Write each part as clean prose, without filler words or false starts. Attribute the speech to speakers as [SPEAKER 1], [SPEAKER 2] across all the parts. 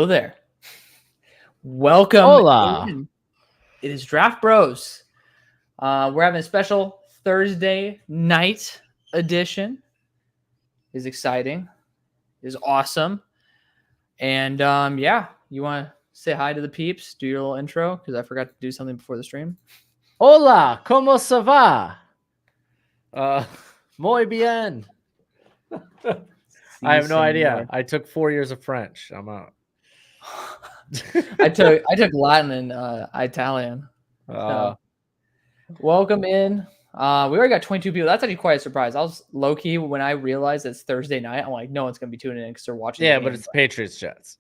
[SPEAKER 1] Hello there. Welcome
[SPEAKER 2] Hola.
[SPEAKER 1] in. It is Draft Bros. We're having a special Thursday night edition. Is exciting. Is awesome. And yeah, you want to say hi to the peeps? Do your little intro because I forgot to do something before the stream.
[SPEAKER 2] Hola, ¿cómo se va? Muy bien. I have no idea. I took 4 years of French. I'm out.
[SPEAKER 1] I took Latin and Italian. So, welcome in. We already got 22 people. That's actually quite a surprise. I was low key when I realized it's Thursday night. I'm like, no one's gonna be tuning in because they're watching.
[SPEAKER 2] Yeah, but it's Patriots Jets.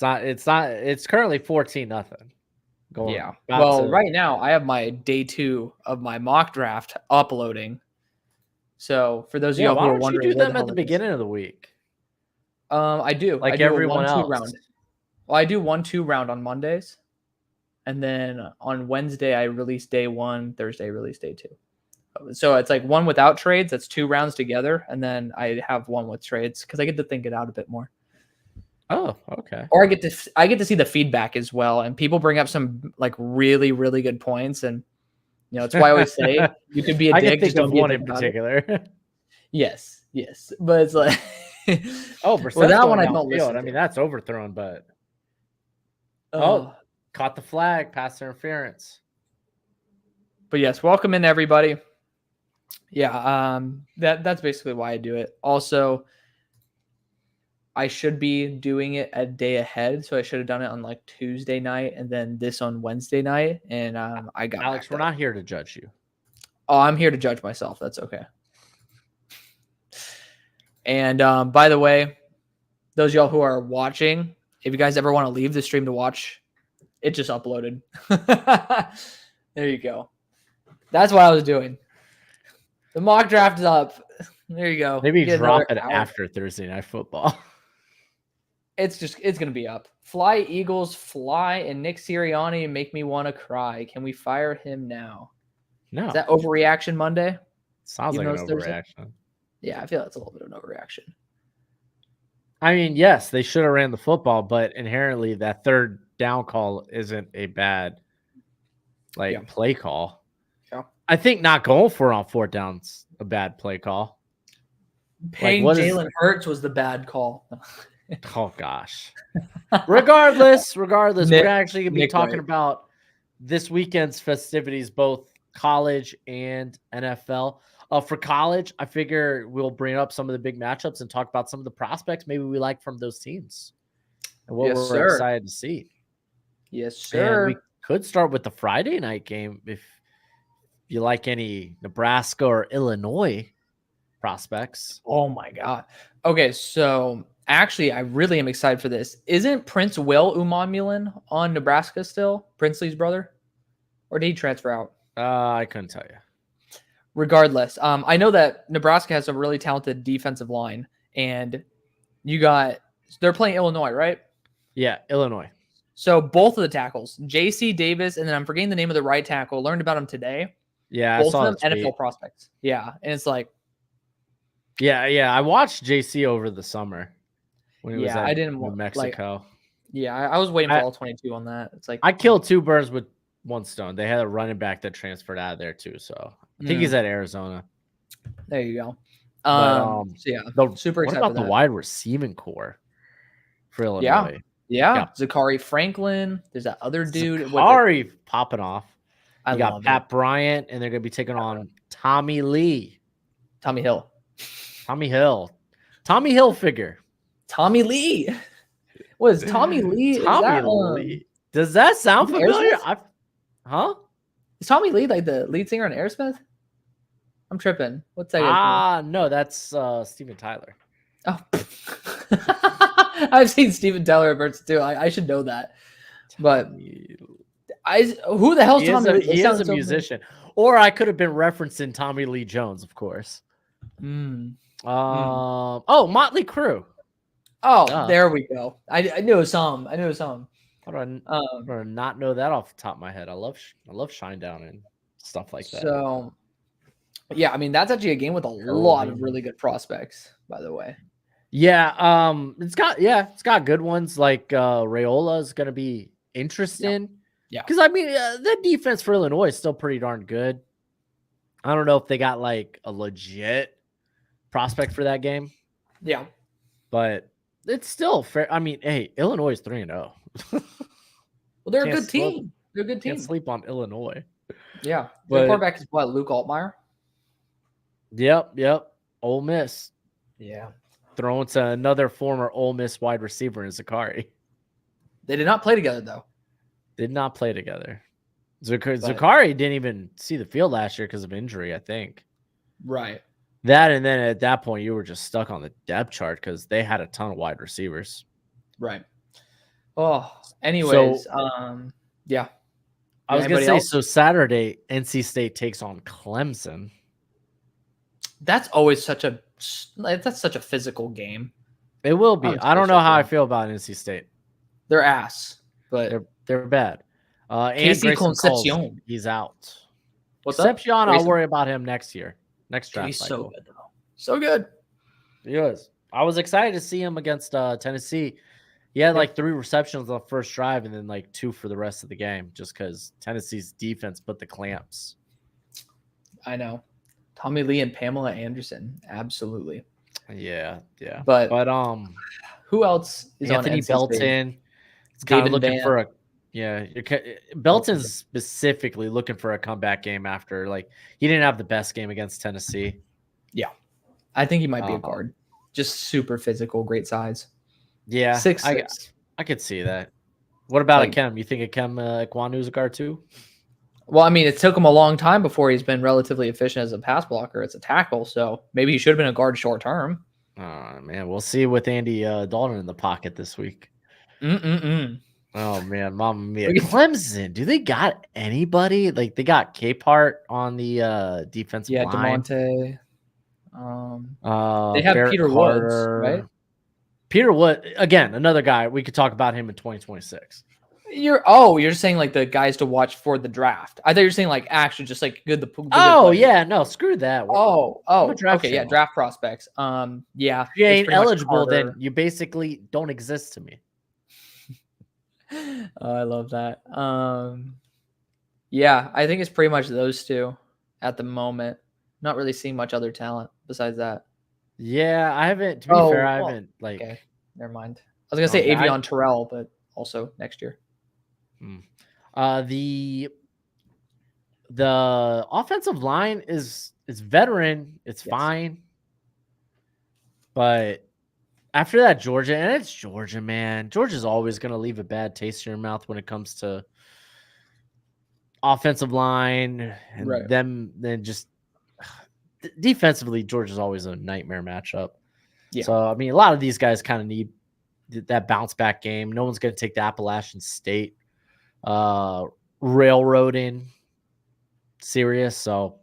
[SPEAKER 2] It's not. It's currently 14-0.
[SPEAKER 1] Yeah. Well, right now I have my day 2 of my mock draft uploading. So for those of y'all who are wondering,
[SPEAKER 2] you do them at the beginning of the week?
[SPEAKER 1] I do.
[SPEAKER 2] Like
[SPEAKER 1] I do
[SPEAKER 2] everyone else.
[SPEAKER 1] round. Well, I do 1-2 round on Mondays, and then on Wednesday I release day 1. Thursday release day 2. So it's like one without trades. That's 2 rounds together, and then I have one with trades because I get to think it out a bit more.
[SPEAKER 2] Oh, okay.
[SPEAKER 1] Or I get to see the feedback as well, and people bring up some like really really good points, and you know it's why I always say you could be a dick.
[SPEAKER 2] Just don't one in particular.
[SPEAKER 1] Yes, but it's like
[SPEAKER 2] well, that one I don't listen. I mean, that's overthrown, but caught the flag, pass interference.
[SPEAKER 1] But yes, welcome in everybody. Yeah, that's basically why I do it. Also, I should be doing it a day ahead, so I should have done it on like Tuesday night and then this on Wednesday night. And I got
[SPEAKER 2] Alex. We're not here to judge you.
[SPEAKER 1] Oh, I'm here to judge myself. That's okay. And by the way, those of y'all who are watching, if you guys ever want to leave the stream to watch, it just uploaded. There you go. That's what I was doing. The mock draft is up. There you go.
[SPEAKER 2] Maybe drop it after Thursday Night Football.
[SPEAKER 1] It's going to be up. Fly Eagles, fly, and Nick Sirianni make me want to cry. Can we fire him now?
[SPEAKER 2] No.
[SPEAKER 1] Is that overreaction Monday?
[SPEAKER 2] Sounds like an overreaction.
[SPEAKER 1] Yeah, I feel that's a little bit of an overreaction.
[SPEAKER 2] I mean, yes, they should have ran the football, but inherently that third down call isn't a bad play call.
[SPEAKER 1] Yeah.
[SPEAKER 2] I think not going for it on 4th down's a bad play call.
[SPEAKER 1] Paying Jalen Hurts was the bad call.
[SPEAKER 2] Oh gosh. Regardless, we're actually gonna be talking about this weekend's festivities, both college and NFL. For college, I figure we'll bring up some of the big matchups and talk about some of the prospects maybe we like from those teams and what we're excited to see.
[SPEAKER 1] Yes, sir.
[SPEAKER 2] And we could start with the Friday night game if you like any Nebraska or Illinois prospects.
[SPEAKER 1] Oh my God. Okay, so actually, I really am excited for this. Isn't Prince Will Umamulin on Nebraska still? Princely's brother? Or did he transfer out?
[SPEAKER 2] I couldn't tell you.
[SPEAKER 1] Regardless, I know that Nebraska has a really talented defensive line, and they're playing Illinois, right?
[SPEAKER 2] Yeah, Illinois.
[SPEAKER 1] So both of the tackles, J.C. Davis, and then I'm forgetting the name of the right tackle. Learned about him today.
[SPEAKER 2] Yeah,
[SPEAKER 1] both of them NFL prospects. Yeah, and it's like,
[SPEAKER 2] yeah. I watched J.C. over the summer when he was at New Mexico.
[SPEAKER 1] I was waiting for all 22 on that. It's like
[SPEAKER 2] I killed 2 birds with one stone. They had a running back that transferred out of there too, so I think he's at Arizona.
[SPEAKER 1] There you go. So yeah, super excited.
[SPEAKER 2] What about the wide receiving core for Illinois?
[SPEAKER 1] Yeah. Zachary Franklin. There's that other dude.
[SPEAKER 2] Zachary popping off.
[SPEAKER 1] I
[SPEAKER 2] got Pat Bryant, and they're going to be taking on Tommy Lee.
[SPEAKER 1] Tommy Hill
[SPEAKER 2] figure.
[SPEAKER 1] Tommy Lee. What is Tommy Lee?
[SPEAKER 2] Lee. Does that sound familiar? Huh?
[SPEAKER 1] Is Tommy Lee like the lead singer on Aerosmith? I'm tripping. What's that?
[SPEAKER 2] No, that's Steven Tyler.
[SPEAKER 1] Oh, I've seen Steven Tyler events too. I should know that, but who the hell's Tommy Lee?
[SPEAKER 2] He is a musician, or I could have been referencing Tommy Lee Jones, of course. Oh, Motley Crue.
[SPEAKER 1] Oh, there we go. I knew some.
[SPEAKER 2] How do I not know that off the top of my head? I love Shinedown and stuff like that.
[SPEAKER 1] So, yeah, I mean that's actually a game with a lot of really good prospects, by the way.
[SPEAKER 2] Yeah, it's got good ones. Like Raiola is going to be interesting.
[SPEAKER 1] Yeah.
[SPEAKER 2] Because I mean, the defense for Illinois is still pretty darn good. I don't know if they got like a legit prospect for that game.
[SPEAKER 1] Yeah.
[SPEAKER 2] But it's still fair. I mean, hey, Illinois is 3-0.
[SPEAKER 1] Well, they're a good team. They're a good team.
[SPEAKER 2] Can't sleep on Illinois.
[SPEAKER 1] Yeah. Their quarterback is what, Luke Altmaier?
[SPEAKER 2] Yep. Ole Miss.
[SPEAKER 1] Yeah.
[SPEAKER 2] Throwing to another former Ole Miss wide receiver in Zakari.
[SPEAKER 1] They did not play together, though.
[SPEAKER 2] Did not play together. Zakari didn't even see the field last year because of injury, I think.
[SPEAKER 1] Right.
[SPEAKER 2] That, and then at that point, you were just stuck on the depth chart because they had a ton of wide receivers.
[SPEAKER 1] Right. Oh, anyways, yeah.
[SPEAKER 2] I was going to say, so Saturday, NC State takes on Clemson.
[SPEAKER 1] That's always such a physical game.
[SPEAKER 2] It will be. I don't know how I feel about NC State.
[SPEAKER 1] They're ass, but
[SPEAKER 2] they're bad.
[SPEAKER 1] Casey Concepcion,
[SPEAKER 2] he's out.
[SPEAKER 1] What's
[SPEAKER 2] Concepcion,
[SPEAKER 1] up?
[SPEAKER 2] I'll worry about him next year. Next draft
[SPEAKER 1] he's
[SPEAKER 2] cycle.
[SPEAKER 1] So good, though. So good.
[SPEAKER 2] He was. I was excited to see him against Tennessee. He had like 3 receptions on the first drive and then like 2 for the rest of the game just because Tennessee's defense put the clamps.
[SPEAKER 1] I know. Tommy Lee and Pamela Anderson. Absolutely.
[SPEAKER 2] Yeah.
[SPEAKER 1] But who else is
[SPEAKER 2] Anthony
[SPEAKER 1] on NC
[SPEAKER 2] Belton?
[SPEAKER 1] State?
[SPEAKER 2] It's kind of looking for Belton's specifically looking for a comeback game after he didn't have the best game against Tennessee.
[SPEAKER 1] Yeah. I think he might be a guard. Just super physical, great size.
[SPEAKER 2] Yeah,
[SPEAKER 1] 6'6".
[SPEAKER 2] I could see that. What about Akem? You think Akem Ekwonu's a guard too?
[SPEAKER 1] Well, I mean, it took him a long time before he's been relatively efficient as a pass blocker. It's a tackle, so maybe he should have been a guard short term.
[SPEAKER 2] Oh, man, we'll see with Andy Dalton in the pocket this week. Oh, man, Mamma Mia. Clemson, do they got anybody? Like, they got Capehart on the defensive line.
[SPEAKER 1] DeMonte. They have
[SPEAKER 2] Barrett
[SPEAKER 1] Peter
[SPEAKER 2] Carter.
[SPEAKER 1] Woods, right?
[SPEAKER 2] Peter Wood, again, another guy. We could talk about him in 2026.
[SPEAKER 1] You're saying like the guys to watch for the draft. I thought you were saying like actually just like good.
[SPEAKER 2] Yeah, no, screw that.
[SPEAKER 1] Okay, yeah, draft prospects. Yeah,
[SPEAKER 2] if you ain't eligible, then you basically don't exist to me.
[SPEAKER 1] Oh, I love that. Yeah, I think it's pretty much those two at the moment. Not really seeing much other talent besides that.
[SPEAKER 2] Yeah, I haven't. To be fair, I haven't
[SPEAKER 1] Okay, never mind. I was gonna say Avion Terrell, but also next year.
[SPEAKER 2] The offensive line is veteran. It's fine, but after that, Georgia, and it's Georgia, man. Georgia's always gonna leave a bad taste in your mouth when it comes to offensive line and them. Then just defensively, Georgia's always a nightmare matchup. Yeah. So I mean, a lot of these guys kind of need that bounce back game. No one's going to take the Appalachian State railroading serious. So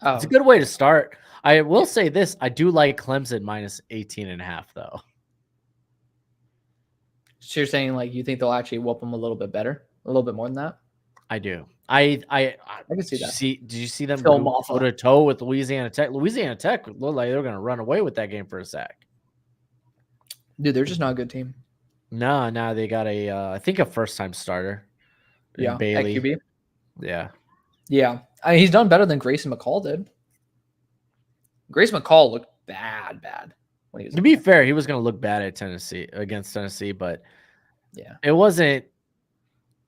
[SPEAKER 2] it's a good way to start. I will say this. I do like Clemson minus 18.5 though.
[SPEAKER 1] So you're saying like you think they'll actually whoop them a little bit better, a little bit more than that?
[SPEAKER 2] I do. I
[SPEAKER 1] can see that.
[SPEAKER 2] Did you see them go to toe with Louisiana Tech? Louisiana Tech looked like they're going to run away with that game for a sack.
[SPEAKER 1] Dude, they're just not a good team.
[SPEAKER 2] No, they got I think a first-time starter.
[SPEAKER 1] Yeah,
[SPEAKER 2] Bailey.
[SPEAKER 1] at QB.
[SPEAKER 2] Yeah.
[SPEAKER 1] I mean, he's done better than Grayson McCall did. Grayson McCall looked bad when he was.
[SPEAKER 2] To be fair, he was going to look bad at against Tennessee, but it wasn't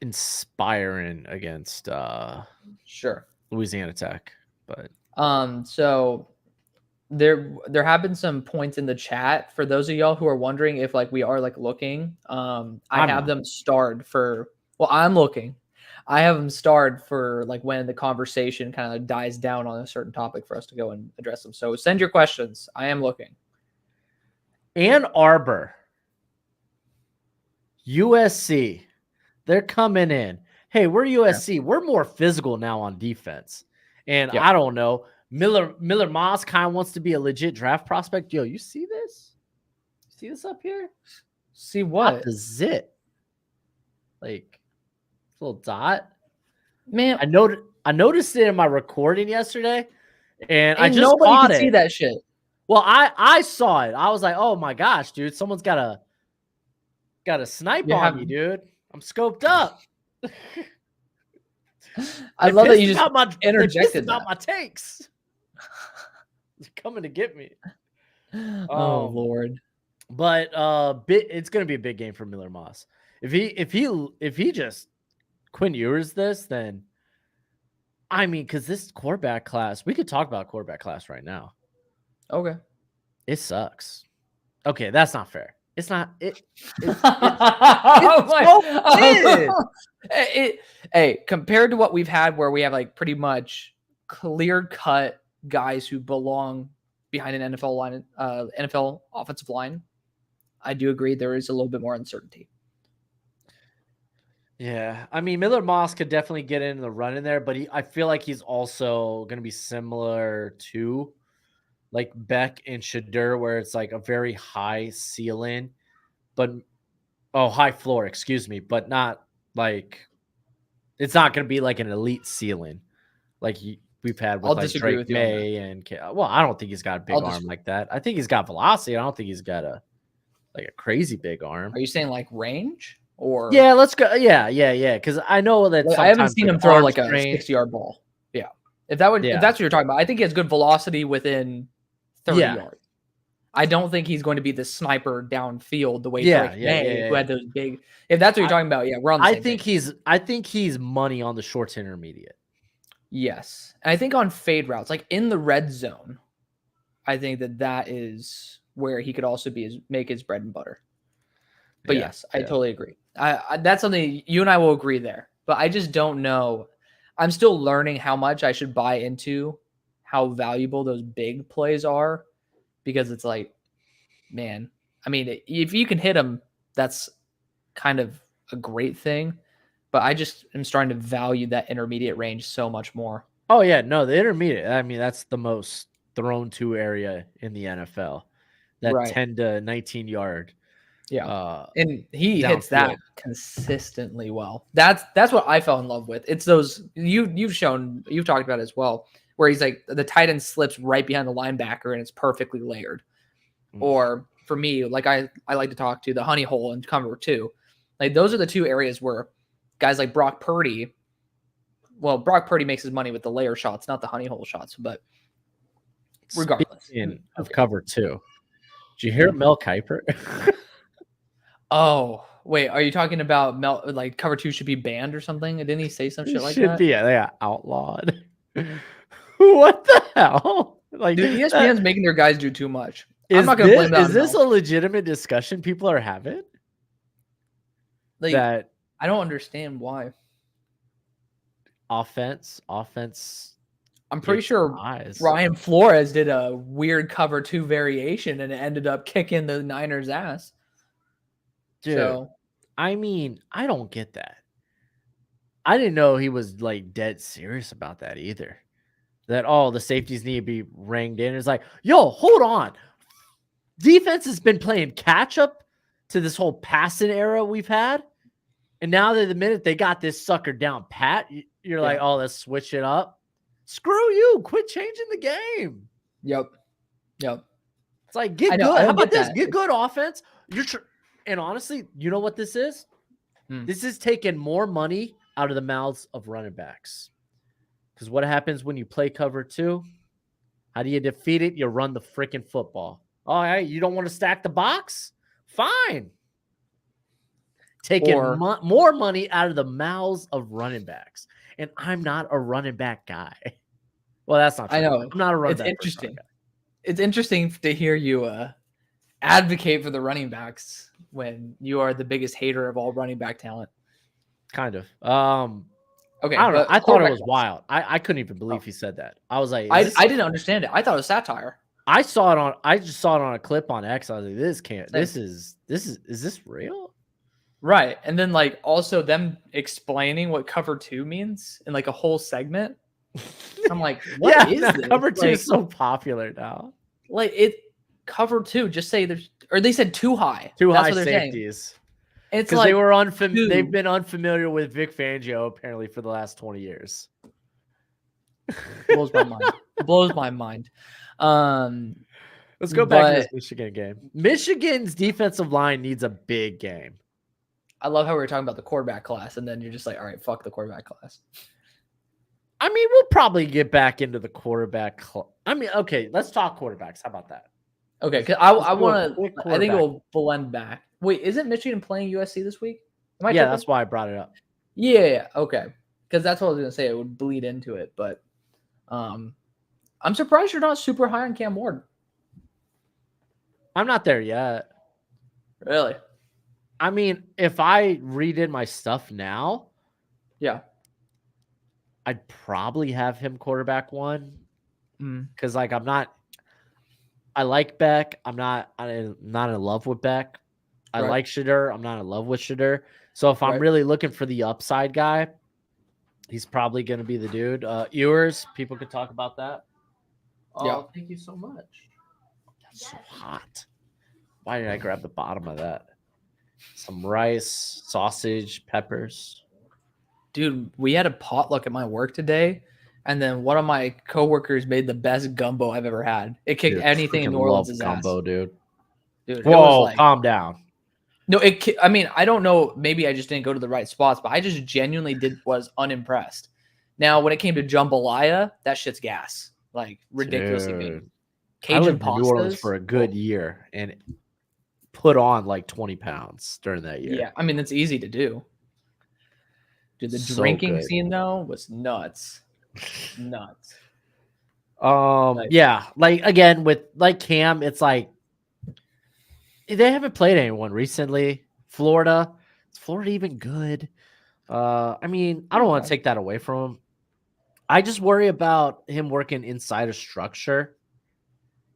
[SPEAKER 2] inspiring against Louisiana Tech. But
[SPEAKER 1] so there have been some points in the chat for those of y'all who are wondering if like we are like looking. I have them starred for. Well, I'm looking. I have them starred for like when the conversation kind of dies down on a certain topic for us to go and address them. So send your questions. I am looking.
[SPEAKER 2] Ann Arbor, USC, they're coming in. Hey, we're USC. We're more physical now on defense. And I don't know. Miller Moss kind of wants to be a legit draft prospect. Yo, you see this? See this up here?
[SPEAKER 1] See what?
[SPEAKER 2] Not the zit. Like little dot.
[SPEAKER 1] Man,
[SPEAKER 2] I noticed it in my recording yesterday, and I just
[SPEAKER 1] nobody
[SPEAKER 2] caught
[SPEAKER 1] can see that shit.
[SPEAKER 2] Well, I saw it. I was like, oh my gosh, dude, someone's got a snipe on me, dude. I'm scoped up.
[SPEAKER 1] I love that you just
[SPEAKER 2] interjected about my takes. They're coming to get me.
[SPEAKER 1] Oh Lord.
[SPEAKER 2] But it's gonna be a big game for Miller Moss. If he just Quinn Ewers this, then I mean, because this quarterback class, we could talk about quarterback class right now.
[SPEAKER 1] Okay.
[SPEAKER 2] It sucks. Okay, that's not fair. It's not.
[SPEAKER 1] Hey, compared to what we've had, where we have like pretty much clear-cut guys who belong behind an NFL line, NFL offensive line, I do agree there is a little bit more uncertainty.
[SPEAKER 2] Yeah, I mean, Miller Moss could definitely get in the run in there, but I feel like he's also going to be similar to like Beck and Shadur, where it's like a very high ceiling, but high floor, excuse me, but not like it's not going to be like an elite ceiling like we've had with like Drake May and well, I don't think he's got a big arm like that. I think he's got velocity. I don't think he's got a crazy big arm.
[SPEAKER 1] Are you saying like range? Or
[SPEAKER 2] yeah, let's go. Yeah. Because I know that
[SPEAKER 1] I haven't seen him throw like a 60-yard ball. Yeah, if that's what you're talking about, I think he has good velocity within 30 yards. I don't think he's going to be the sniper downfield the way Drake May, who had those big. If that's what you're talking about, we're on the same page.
[SPEAKER 2] I think he's money on the short to intermediate.
[SPEAKER 1] Yes, and I think on fade routes, like in the red zone, I think that is where he could also make his bread and butter. But yes, I totally agree. That's something you and I will agree there. But I just don't know. I'm still learning how much I should buy into how valuable those big plays are, because it's like, man, I mean, if you can hit them, that's kind of a great thing. But I just am starting to value that intermediate range so much more.
[SPEAKER 2] Oh, yeah. No, the intermediate, I mean, that's the most thrown to area in the NFL. That 10 to 19 yard.
[SPEAKER 1] Yeah, and he hits that consistently well. That's what I fell in love with. It's those you've talked about as well, where he's like the tight end slips right behind the linebacker and it's perfectly layered. Or for me, like I like to talk to the honey hole and cover 2. Like those are the 2 areas where guys like Brock Purdy. Well, Brock Purdy makes his money with the layer shots, not the honey hole shots. But regardless,
[SPEAKER 2] of cover 2, did you hear Mel Kiper?
[SPEAKER 1] Oh, wait, are you talking about like cover 2 should be banned or something? Didn't he say some shit like that?
[SPEAKER 2] Should be, outlawed. What the hell? Like,
[SPEAKER 1] dude, ESPN's making their guys do too much. I'm not gonna blame that.
[SPEAKER 2] Is this a legitimate discussion people are having?
[SPEAKER 1] Like, that I don't understand why.
[SPEAKER 2] Offense.
[SPEAKER 1] I'm pretty sure Ryan Flores did a weird cover 2 variation and it ended up kicking the Niners' ass.
[SPEAKER 2] Dude, I mean, I don't get that. I didn't know he was like dead serious about that either. That the safeties need to be ranged in. It's like, yo, hold on. Defense has been playing catch up to this whole passing era we've had. And now that the minute they got this sucker down pat, you're like, oh, let's switch it up. Screw you. Quit changing the game.
[SPEAKER 1] Yep.
[SPEAKER 2] It's like, get good. How about this? Get good offense. And honestly, you know what this is? This is taking more money out of the mouths of running backs. Because what happens when you play cover 2? How do you defeat it? You run the freaking football. All right, you don't want to stack the box? Fine. Taking more money out of the mouths of running backs. And I'm not a running back guy. Well, that's not true.
[SPEAKER 1] I know.
[SPEAKER 2] I'm not a running
[SPEAKER 1] back.
[SPEAKER 2] It's
[SPEAKER 1] interesting. It's interesting to hear you advocate for the running backs when you are the biggest hater of all running back talent.
[SPEAKER 2] Kind of.
[SPEAKER 1] Okay.
[SPEAKER 2] I don't know. I thought it was wild. I couldn't even believe he said that. I was like,
[SPEAKER 1] I didn't understand it. I thought it was satire.
[SPEAKER 2] I just saw it on a clip on X. I was like, is this real?
[SPEAKER 1] Right. And then like also them explaining what cover 2 means in like a whole segment. I'm like, what is this?
[SPEAKER 2] Cover 2 is so popular now.
[SPEAKER 1] Like cover 2, just say they said too high.
[SPEAKER 2] Too high safeties.
[SPEAKER 1] Saying. It's
[SPEAKER 2] like they were they've been unfamiliar with Vic Fangio apparently for the last 20 years.
[SPEAKER 1] Blows my mind.
[SPEAKER 2] Let's go back to this Michigan game. Michigan's defensive line needs a big game.
[SPEAKER 1] I love how we were talking about the quarterback class, and then you're just like, all right, fuck the quarterback class.
[SPEAKER 2] I mean, we'll probably get back into the quarterback. Okay, let's talk quarterbacks. How about that?
[SPEAKER 1] Okay, because I want to. I think it will blend back. Wait, isn't Michigan playing USC this week?
[SPEAKER 2] Yeah, that's why I brought it up.
[SPEAKER 1] Yeah, okay. Because that's what I was gonna say. It would bleed into it, but I'm surprised you're not super high on Cam Ward.
[SPEAKER 2] I'm not there yet.
[SPEAKER 1] Really?
[SPEAKER 2] I mean, if I redid my stuff now,
[SPEAKER 1] yeah,
[SPEAKER 2] I'd probably have him quarterback 1. Because like I like Beck. I'm not in love with Beck. I like Shadur. I'm not in love with Shadur. So if I'm really looking for the upside guy, he's probably going to be the dude. Ewers, people could talk about that. Oh, thank you so much. That's so hot. Why did I grab the bottom of that? Some rice, sausage, peppers.
[SPEAKER 1] Dude, we had a potluck at my work today, and then one of my coworkers made the best gumbo I've ever had. It kicked anything in New Orleans'
[SPEAKER 2] gumbo,
[SPEAKER 1] ass.
[SPEAKER 2] Dude, whoa, calm down.
[SPEAKER 1] No, I mean, I don't know. Maybe I just didn't go to the right spots, but I just genuinely was unimpressed. Now, when it came to jambalaya, that shit's gas. Like, ridiculously good.
[SPEAKER 2] Cajun I lived in New Orleans for a good year and put on like 20 pounds during that year.
[SPEAKER 1] Yeah, I mean, it's easy to do. Dude, the drinking scene, though, was nuts. Nuts.
[SPEAKER 2] Yeah, like, again, with like Cam, it's like they haven't played anyone recently. Florida. Is Florida even good? I mean, I don't want to take that away from him. I just worry about him working inside a structure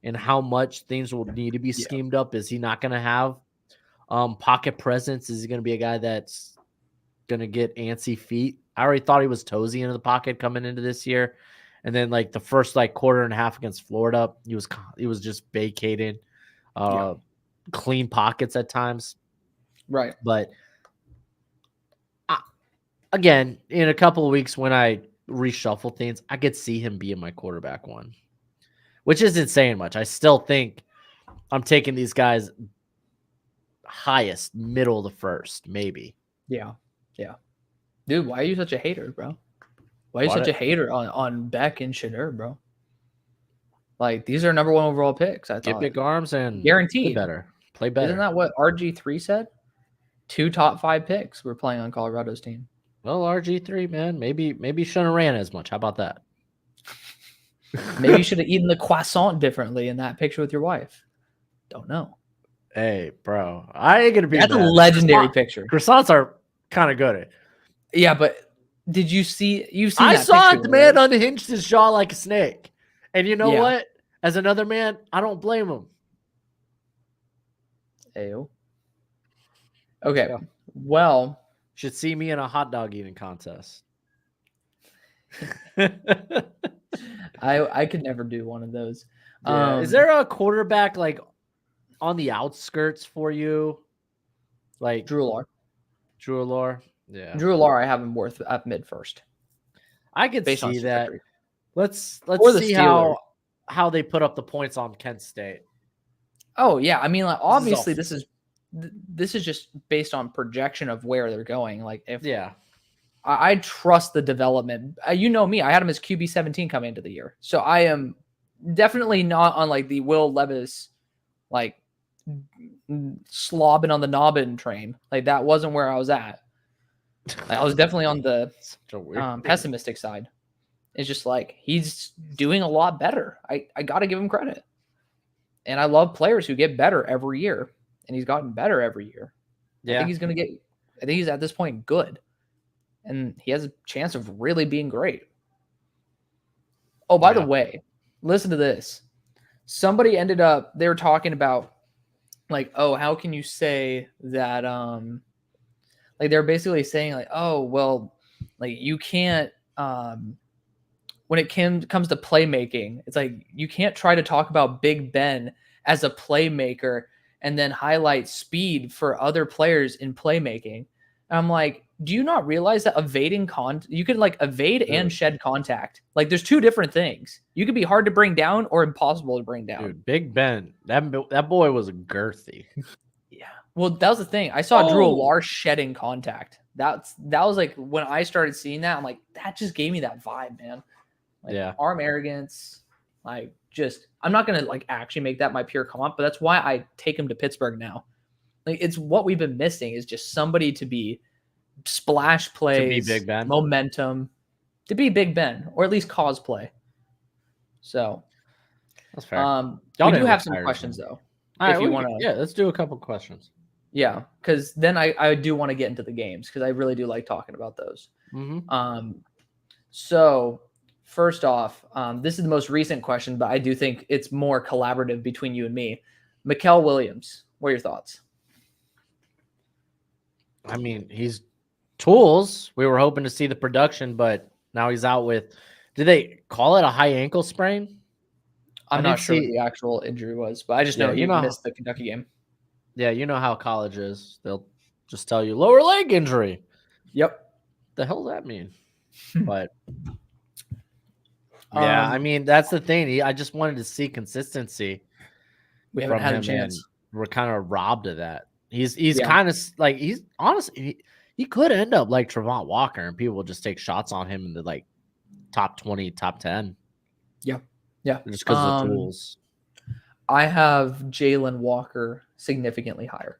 [SPEAKER 2] and how much things will need to be schemed up. Is he not going to have pocket presence? Is he going to be a guy that's going to get antsy feet? I already thought he was toesy into the pocket coming into this year. And then like the first like quarter and a half against Florida, he was just vacating clean pockets at times.
[SPEAKER 1] Right.
[SPEAKER 2] But again, in a couple of weeks when I reshuffle things, I could see him being my quarterback 1, which isn't saying much. I still think I'm taking these guys highest, middle of the first, maybe.
[SPEAKER 1] Yeah. Yeah. Dude, why are you such a hater, bro? Why are you such a hater on Beck and Shadur, bro? Like, these are number 1 overall picks. I thought.
[SPEAKER 2] Get big arms and
[SPEAKER 1] guaranteed
[SPEAKER 2] play better.
[SPEAKER 1] Isn't that what RG3 said? 2 top 5 picks were playing on Colorado's team.
[SPEAKER 2] Well, RG3, man, maybe shouldn't have ran as much. How about that?
[SPEAKER 1] Maybe you should have eaten the croissant differently in that picture with your wife. Don't know.
[SPEAKER 2] Hey, bro, I ain't gonna be.
[SPEAKER 1] That's a legendary picture.
[SPEAKER 2] Croissants are kind of good.
[SPEAKER 1] Yeah, but did you see?
[SPEAKER 2] I saw it. The man unhinged his jaw like a snake, and you know what? As another man, I don't blame him.
[SPEAKER 1] Ayo. Okay. Yeah. Well,
[SPEAKER 2] should see me in a hot dog eating contest.
[SPEAKER 1] I could never do one of those.
[SPEAKER 2] Yeah. Is there a quarterback like on the outskirts for you? Like
[SPEAKER 1] Drew Allure.
[SPEAKER 2] Yeah.
[SPEAKER 1] Drew Allure, I have him worth at mid first.
[SPEAKER 2] I could see that. Let's see how they put up the points on Kent State.
[SPEAKER 1] Oh yeah, I mean, like, obviously this is just based on projection of where they're going. Like, if I trust the development. You know me, I had him as QB 17 coming into the year, so I am definitely not on like the Will Levis like slobbing on the nobbin train. Like, that wasn't where I was at. Like, I was definitely on the pessimistic side. It's just like, he's doing a lot better. I got to give him credit. And I love players who get better every year. And he's gotten better every year. Yeah. I think he's at this point good. And he has a chance of really being great. Oh, by the way, listen to this. Somebody they were talking about like, oh, how can you say that, like, they're basically saying like, oh, well, like, you can't, when it comes to playmaking, it's like, you can't try to talk about Big Ben as a playmaker and then highlight speed for other players in playmaking. I'm like, do you not realize that you can like evade and shed contact? Like there's two different things. You could be hard to bring down or impossible to bring down.
[SPEAKER 2] Dude, Big Ben, that boy was girthy.
[SPEAKER 1] Yeah. Well, that was the thing. I saw Drew Alar shedding contact. That was like when I started seeing that, I'm like, that just gave me that vibe, man. Like arm arrogance. Like just I'm not gonna like actually make that my pure comp, but that's why I take him to Pittsburgh now. Like it's what we've been missing is just somebody to be splash plays,
[SPEAKER 2] to be Big Ben.
[SPEAKER 1] Momentum, to be Big Ben, or at least cosplay. So
[SPEAKER 2] that's fair.
[SPEAKER 1] We do have some questions though.
[SPEAKER 2] All right, if you want to, yeah, let's do a couple questions.
[SPEAKER 1] Yeah, because then I do want to get into the games because I really do like talking about those.
[SPEAKER 2] Mm-hmm.
[SPEAKER 1] So first off, this is the most recent question, but I do think it's more collaborative between you and me. Mikael Williams, what are your thoughts?
[SPEAKER 2] I mean, he's tools. We were hoping to see the production, but now he's out with. Did they call it a high ankle sprain?
[SPEAKER 1] I'm not sure what the actual injury was, but I just know he missed the Kentucky game.
[SPEAKER 2] Yeah, you know how college is. They'll just tell you lower leg injury.
[SPEAKER 1] Yep.
[SPEAKER 2] The hell does that mean? But yeah, I mean, that's the thing. I just wanted to see consistency.
[SPEAKER 1] We haven't had a chance.
[SPEAKER 2] We're kind of robbed of that. He's kind of like he's honestly he could end up like Trevon Walker, and people will just take shots on him in the like top 20, top 10.
[SPEAKER 1] Yeah, yeah,
[SPEAKER 2] just because of the tools.
[SPEAKER 1] I have Jalen Walker significantly higher.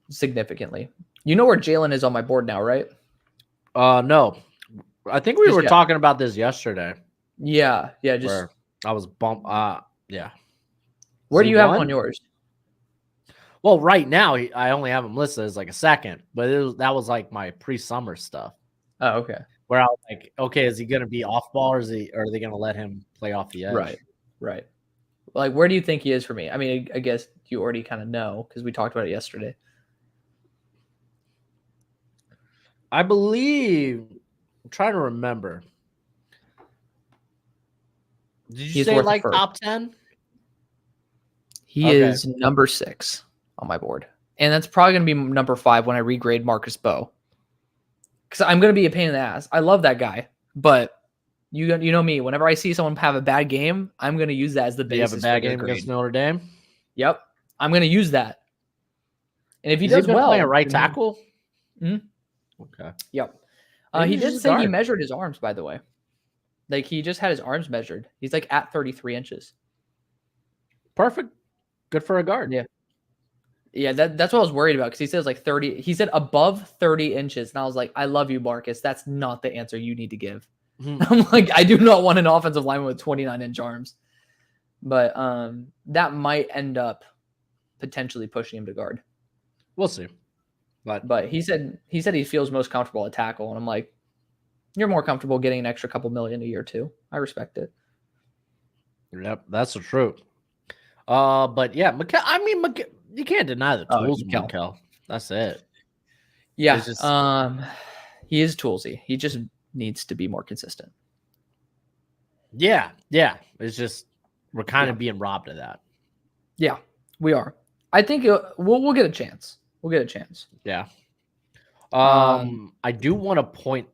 [SPEAKER 1] Significantly. You know where Jalen is on my board now, right?
[SPEAKER 2] No. I think we were talking about this yesterday.
[SPEAKER 1] Yeah, yeah. Just
[SPEAKER 2] I was bumped. Yeah.
[SPEAKER 1] Where do you have him on yours?
[SPEAKER 2] Well, right now I only have him listed as like a second, but that was like my pre-summer stuff.
[SPEAKER 1] Oh, okay.
[SPEAKER 2] Where I was like, okay, is he going to be off ball, or are they going to let him play off the edge?
[SPEAKER 1] Right. Like, where do you think he is for me? I mean, I guess you already kind of know because we talked about it yesterday.
[SPEAKER 2] I believe. I'm trying to remember. Did you say like top 10?
[SPEAKER 1] He is number 6 on my board. And that's probably going to be number 5 when I regrade Marcus Bowe. Because I'm going to be a pain in the ass. I love that guy. But you know me. Whenever I see someone have a bad game, I'm going to use that as the basis.
[SPEAKER 2] You have a bad game against Notre Dame?
[SPEAKER 1] Yep. I'm going to use that. And if he does well.
[SPEAKER 2] Play a right tackle?
[SPEAKER 1] Mm-hmm.
[SPEAKER 2] Okay.
[SPEAKER 1] Yep. He did say he measured his arms, by the way. Like, he just had his arms measured. He's like at 33 inches.
[SPEAKER 2] Perfect. Good for a guard.
[SPEAKER 1] Yeah. Yeah, that's what I was worried about because he says like 30. He said above 30 inches. And I was like, I love you, Marcus. That's not the answer you need to give. Mm-hmm. I'm like, I do not want an offensive lineman with 29-inch arms. But that might end up potentially pushing him to guard.
[SPEAKER 2] We'll see.
[SPEAKER 1] But he said he feels most comfortable at tackle. And I'm like, you're more comfortable getting an extra couple million a year too. I respect it.
[SPEAKER 2] Yep, that's the truth. But yeah, you can't deny the tools, Mikael. That's it.
[SPEAKER 1] Yeah. He is toolsy. He just needs to be more consistent.
[SPEAKER 2] Yeah. It's just we're kind of being robbed of that.
[SPEAKER 1] Yeah, we are. I think we'll get a chance. We'll get a chance.
[SPEAKER 2] Yeah. I do want to point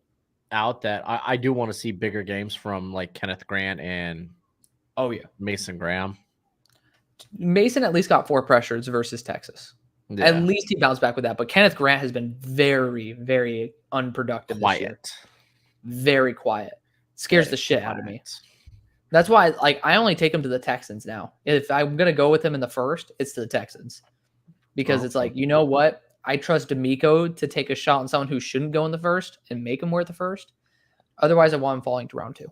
[SPEAKER 2] out that I do want to see bigger games from like Kenneth Grant and Mason Graham.
[SPEAKER 1] Mason at least got 4 pressures versus Texas. Yeah. At least he bounced back with that. But Kenneth Grant has been very, very unproductive this year. Very quiet. Scares the shit out of me. That's why I only take him to the Texans now. If I'm going to go with him in the first, it's to the Texans. Because it's like, you know what? I trust D'Amico to take a shot on someone who shouldn't go in the first and make him worth the first. Otherwise, I want him falling to round 2.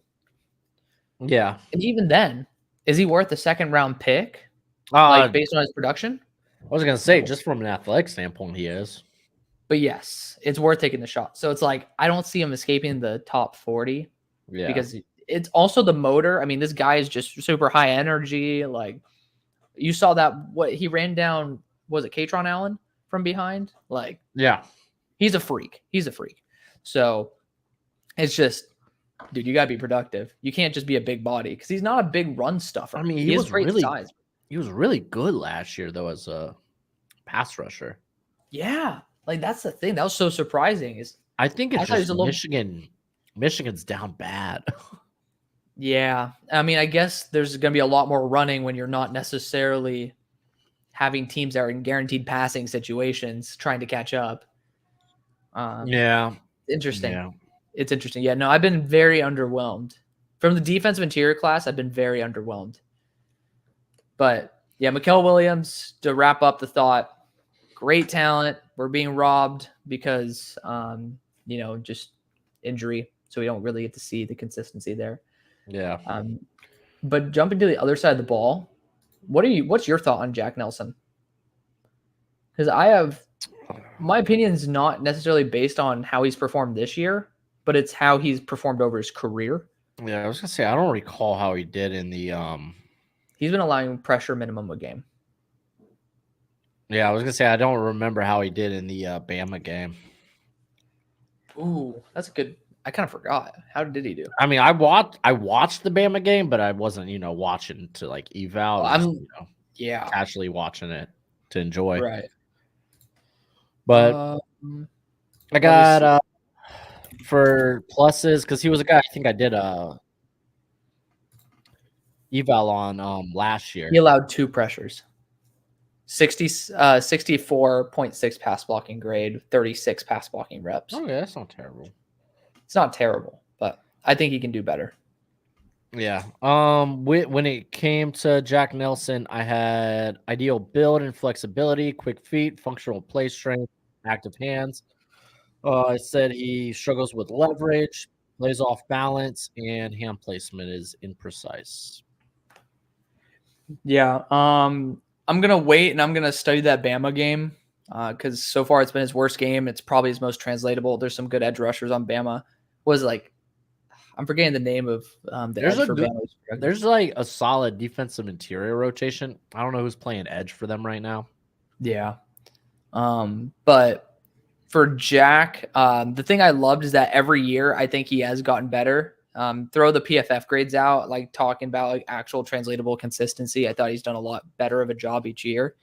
[SPEAKER 2] Yeah.
[SPEAKER 1] And even then, is he worth the second round pick? Based on his production?
[SPEAKER 2] I was going to say, just from an athletic standpoint, he is.
[SPEAKER 1] But yes, it's worth taking the shot. So it's like, I don't see him escaping the top 40. Yeah. Because it's also the motor. I mean, this guy is just super high energy. Like, you saw that, what he ran down, was it Katron Allen from behind? Like,
[SPEAKER 2] yeah.
[SPEAKER 1] He's a freak. So it's just, dude, you got to be productive. You can't just be a big body because he's not a big run stuffer.
[SPEAKER 2] I mean, he has great size. He was really good last year, though, as a pass rusher.
[SPEAKER 1] Yeah. Like, that's the thing. That was so surprising.
[SPEAKER 2] I think it's just
[SPEAKER 1] little...
[SPEAKER 2] Michigan's down bad.
[SPEAKER 1] Yeah. I mean, I guess there's going to be a lot more running when you're not necessarily having teams that are in guaranteed passing situations trying to catch up.
[SPEAKER 2] Yeah.
[SPEAKER 1] Interesting.
[SPEAKER 2] Yeah.
[SPEAKER 1] It's interesting. Yeah, no, I've been very underwhelmed. From the defensive interior class, I've been very underwhelmed. But, yeah, Mikael Williams, to wrap up the thought, great talent. We're being robbed because, just injury. So we don't really get to see the consistency there.
[SPEAKER 2] Yeah.
[SPEAKER 1] But jumping to the other side of the ball, what's your thought on Jack Nelson? Because my opinion is not necessarily based on how he's performed this year, but it's how he's performed over his career.
[SPEAKER 2] Yeah, I was gonna say I don't recall how he did in the
[SPEAKER 1] He's been allowing pressure minimum a game.
[SPEAKER 2] Yeah, I was gonna say I don't remember how he did in the Bama game.
[SPEAKER 1] Ooh, that's a good. I kind of forgot. How did he do?
[SPEAKER 2] I mean, I watched the Bama game, but I wasn't, watching to like eval.
[SPEAKER 1] I'm
[SPEAKER 2] casually watching it to enjoy.
[SPEAKER 1] Right.
[SPEAKER 2] But I got for pluses because he was a guy I think I did eval on last year.
[SPEAKER 1] He allowed 2 pressures. 64.6 pass blocking grade, 36 pass blocking reps.
[SPEAKER 2] Oh yeah, that's not terrible.
[SPEAKER 1] It's not terrible, but I think he can do better.
[SPEAKER 2] Yeah. When it came to Jack Nelson, I had ideal build and flexibility, quick feet, functional play strength, active hands. I said he struggles with leverage, plays off balance, and hand placement is imprecise.
[SPEAKER 1] Yeah. I'm gonna wait and I'm gonna study that Bama game because so far it's been his worst game. It's probably his most translatable. There's some good edge rushers on Bama. I'm forgetting the name of the edge for Bama.
[SPEAKER 2] There's like a solid defensive interior rotation. I don't know who's playing edge for them right now.
[SPEAKER 1] Yeah. But for Jack, the thing I loved is that every year I think he has gotten better. Throw the PFF grades out, like talking about like actual translatable consistency. I thought he's done a lot better of a job each year.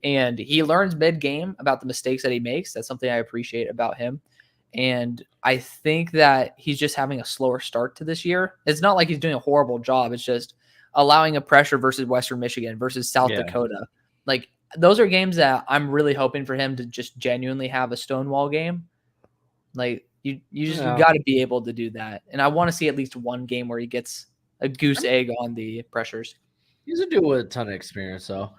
[SPEAKER 1] And he learns mid-game about the mistakes that he makes. That's something I appreciate about him. And I think that he's just having a slower start to this year. It's not like he's doing a horrible job. It's just allowing a pressure versus Western Michigan versus South Dakota. Like, those are games that I'm really hoping for him to just genuinely have a Stonewall game. Like, you got to be able to do that. And I want to see at least one game where he gets a goose egg on the pressures.
[SPEAKER 2] He's a dude with a ton of experience, though.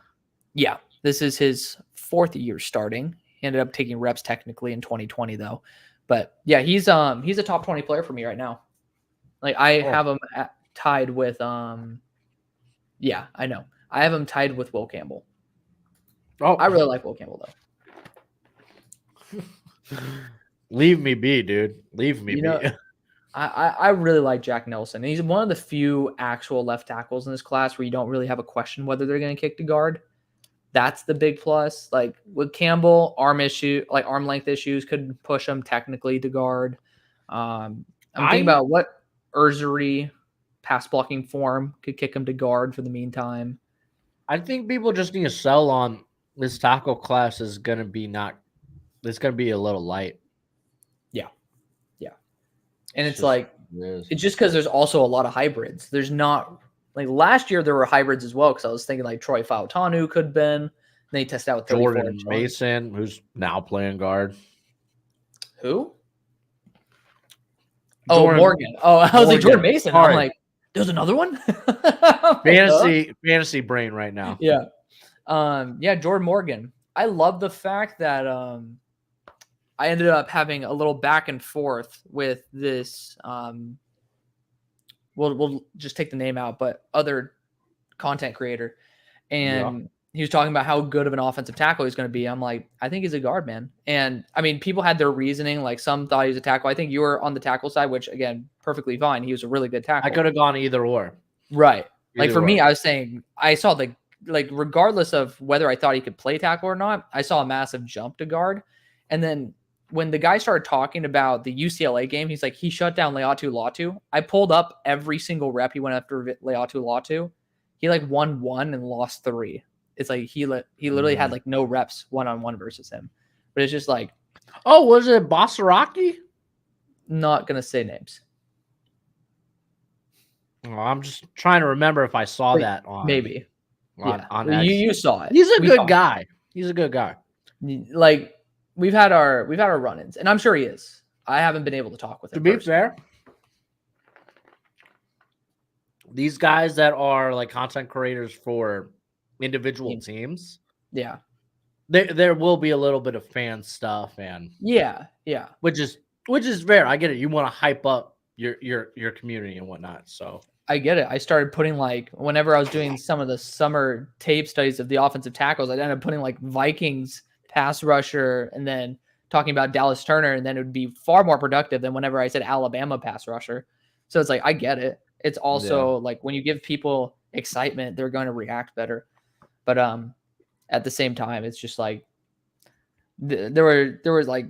[SPEAKER 1] Yeah. This is his 4th year starting. He ended up taking reps technically in 2020, though. But yeah, he's a top 20 player for me right now. Like, I have him tied with yeah, I know. I have him tied with Will Campbell. Oh, I really like Will Campbell though.
[SPEAKER 2] Leave me be, dude. Leave me be.
[SPEAKER 1] I really like Jack Nelson. He's one of the few actual left tackles in this class where you don't really have a question whether they're going to kick to guard. That's the big plus. Like with Campbell, arm length issues could push him technically to guard. I'm thinking about what Ursery pass blocking form could kick him to guard for the meantime.
[SPEAKER 2] I think people just need to sell on this tackle class is going to be it's going to be a little light.
[SPEAKER 1] Yeah. Yeah. And it's just because there's also a lot of hybrids. There's not like last year there were hybrids as well. Cause I was thinking like Troy Fautanu could have been, they tested out
[SPEAKER 2] Jordan Mason, who's now playing guard.
[SPEAKER 1] Who? Morgan. Oh, I was like Jordan Mason. I'm like, there's another one.
[SPEAKER 2] fantasy brain right now.
[SPEAKER 1] Yeah. Jordan Morgan. I love the fact that I ended up having a little back and forth with this. We'll just take the name out, but other content creator, and he was talking about how good of an offensive tackle he's going to be. I'm like, I think he's a guard, man. And I mean, people had their reasoning. Like some thought he was a tackle. I think you were on the tackle side, which again, perfectly fine. He was a really good tackle.
[SPEAKER 2] I could have gone either or.
[SPEAKER 1] Right. Like for me, I was saying I saw regardless of whether I thought he could play tackle or not, I saw a massive jump to guard. And then when the guy started talking about the UCLA game, he's like, he shut down Leatu Latu. I pulled up every single rep he went after Leatu Latu. He won 1 and lost 3. It's like he literally had no reps one-on-one versus him. But it's just like
[SPEAKER 2] Oh, was it Basaraki?
[SPEAKER 1] Not gonna say names.
[SPEAKER 2] Oh, I'm just trying to remember if I saw that on
[SPEAKER 1] Maybe.
[SPEAKER 2] on
[SPEAKER 1] You
[SPEAKER 2] X.
[SPEAKER 1] you saw it.
[SPEAKER 2] He's a
[SPEAKER 1] We
[SPEAKER 2] good
[SPEAKER 1] talked.
[SPEAKER 2] guy. He's a good guy.
[SPEAKER 1] Like we've had our run-ins, and I'm sure he is. I haven't been able to talk with him.
[SPEAKER 2] To be fair, these guys that are like content creators for individual teams,
[SPEAKER 1] yeah,
[SPEAKER 2] there will be a little bit of fan stuff, and
[SPEAKER 1] yeah,
[SPEAKER 2] which is fair. I get it. You want to hype up your community and whatnot. So
[SPEAKER 1] I get it. I started putting like whenever I was doing some of the summer tape studies of the offensive tackles, I'd end up putting like Vikings pass rusher and then talking about Dallas Turner, and then it would be far more productive than whenever I said Alabama pass rusher. So it's like I get it. It's also like when you give people excitement, they're going to react better. But at the same time, it's just like there was like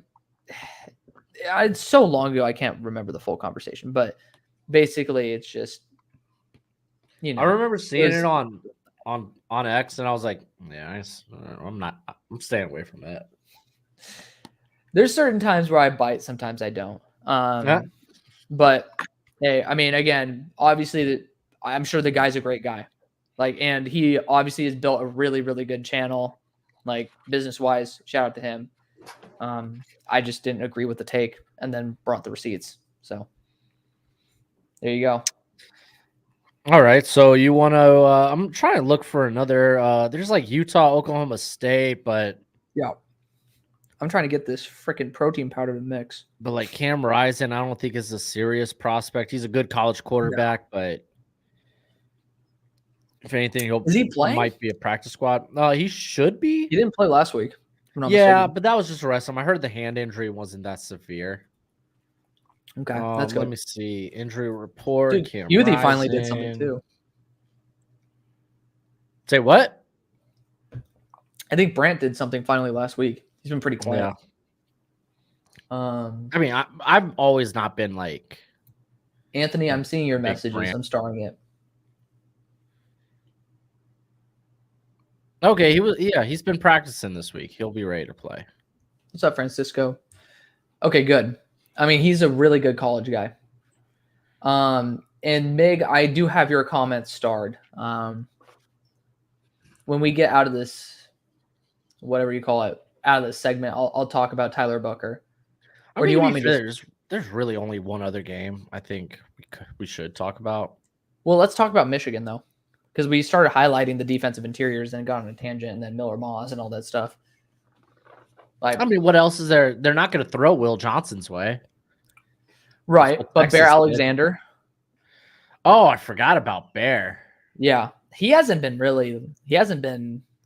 [SPEAKER 1] it's so long ago I can't remember the full conversation, but basically it's just
[SPEAKER 2] I remember seeing it on X, and I was like, yeah, I'm staying away from that.
[SPEAKER 1] There's certain times where I bite, sometimes I don't. But hey, I mean, again, obviously, I'm sure the guy's a great guy. Like, and he obviously has built a really, really good channel, like business wise. Shout out to him. I just didn't agree with the take, and then brought the receipts. So there you go.
[SPEAKER 2] All right, so you want to? I'm trying to look for another. There's like Utah, Oklahoma State, but
[SPEAKER 1] yeah, I'm trying to get this freaking protein powder to mix.
[SPEAKER 2] But like Cam Rising, I don't think is a serious prospect. He's a good college quarterback, but if anything, he might be a practice squad. He should be.
[SPEAKER 1] He didn't play last week.
[SPEAKER 2] Yeah, but that was just a rest. I heard the hand injury wasn't that severe.
[SPEAKER 1] Okay, that's good.
[SPEAKER 2] Let me see. Injury report.
[SPEAKER 1] Dude, Uthi finally did something too.
[SPEAKER 2] Say what?
[SPEAKER 1] I think Brant did something finally last week. He's been pretty quiet.
[SPEAKER 2] Yeah. I mean, I've always not been like
[SPEAKER 1] Anthony. I'm seeing your messages. Brant. I'm starring it.
[SPEAKER 2] Okay, he's been practicing this week. He'll be ready to play.
[SPEAKER 1] What's up, Francisco? Okay, good. I mean, he's a really good college guy. And Mig, I do have your comments starred. When we get out of this, whatever you call it, out of this segment, I'll talk about Tyler Bucker.
[SPEAKER 2] Or do you want me to? There's really only one other game I think we should talk about.
[SPEAKER 1] Well, let's talk about Michigan though, because we started highlighting the defensive interiors and got on a tangent, and then Miller Moss and all that stuff.
[SPEAKER 2] Like, I mean, what else is there? They're not going to throw Will Johnson's way,
[SPEAKER 1] right? But Bear Alexander.
[SPEAKER 2] Oh, I forgot about Bear.
[SPEAKER 1] Yeah, he hasn't been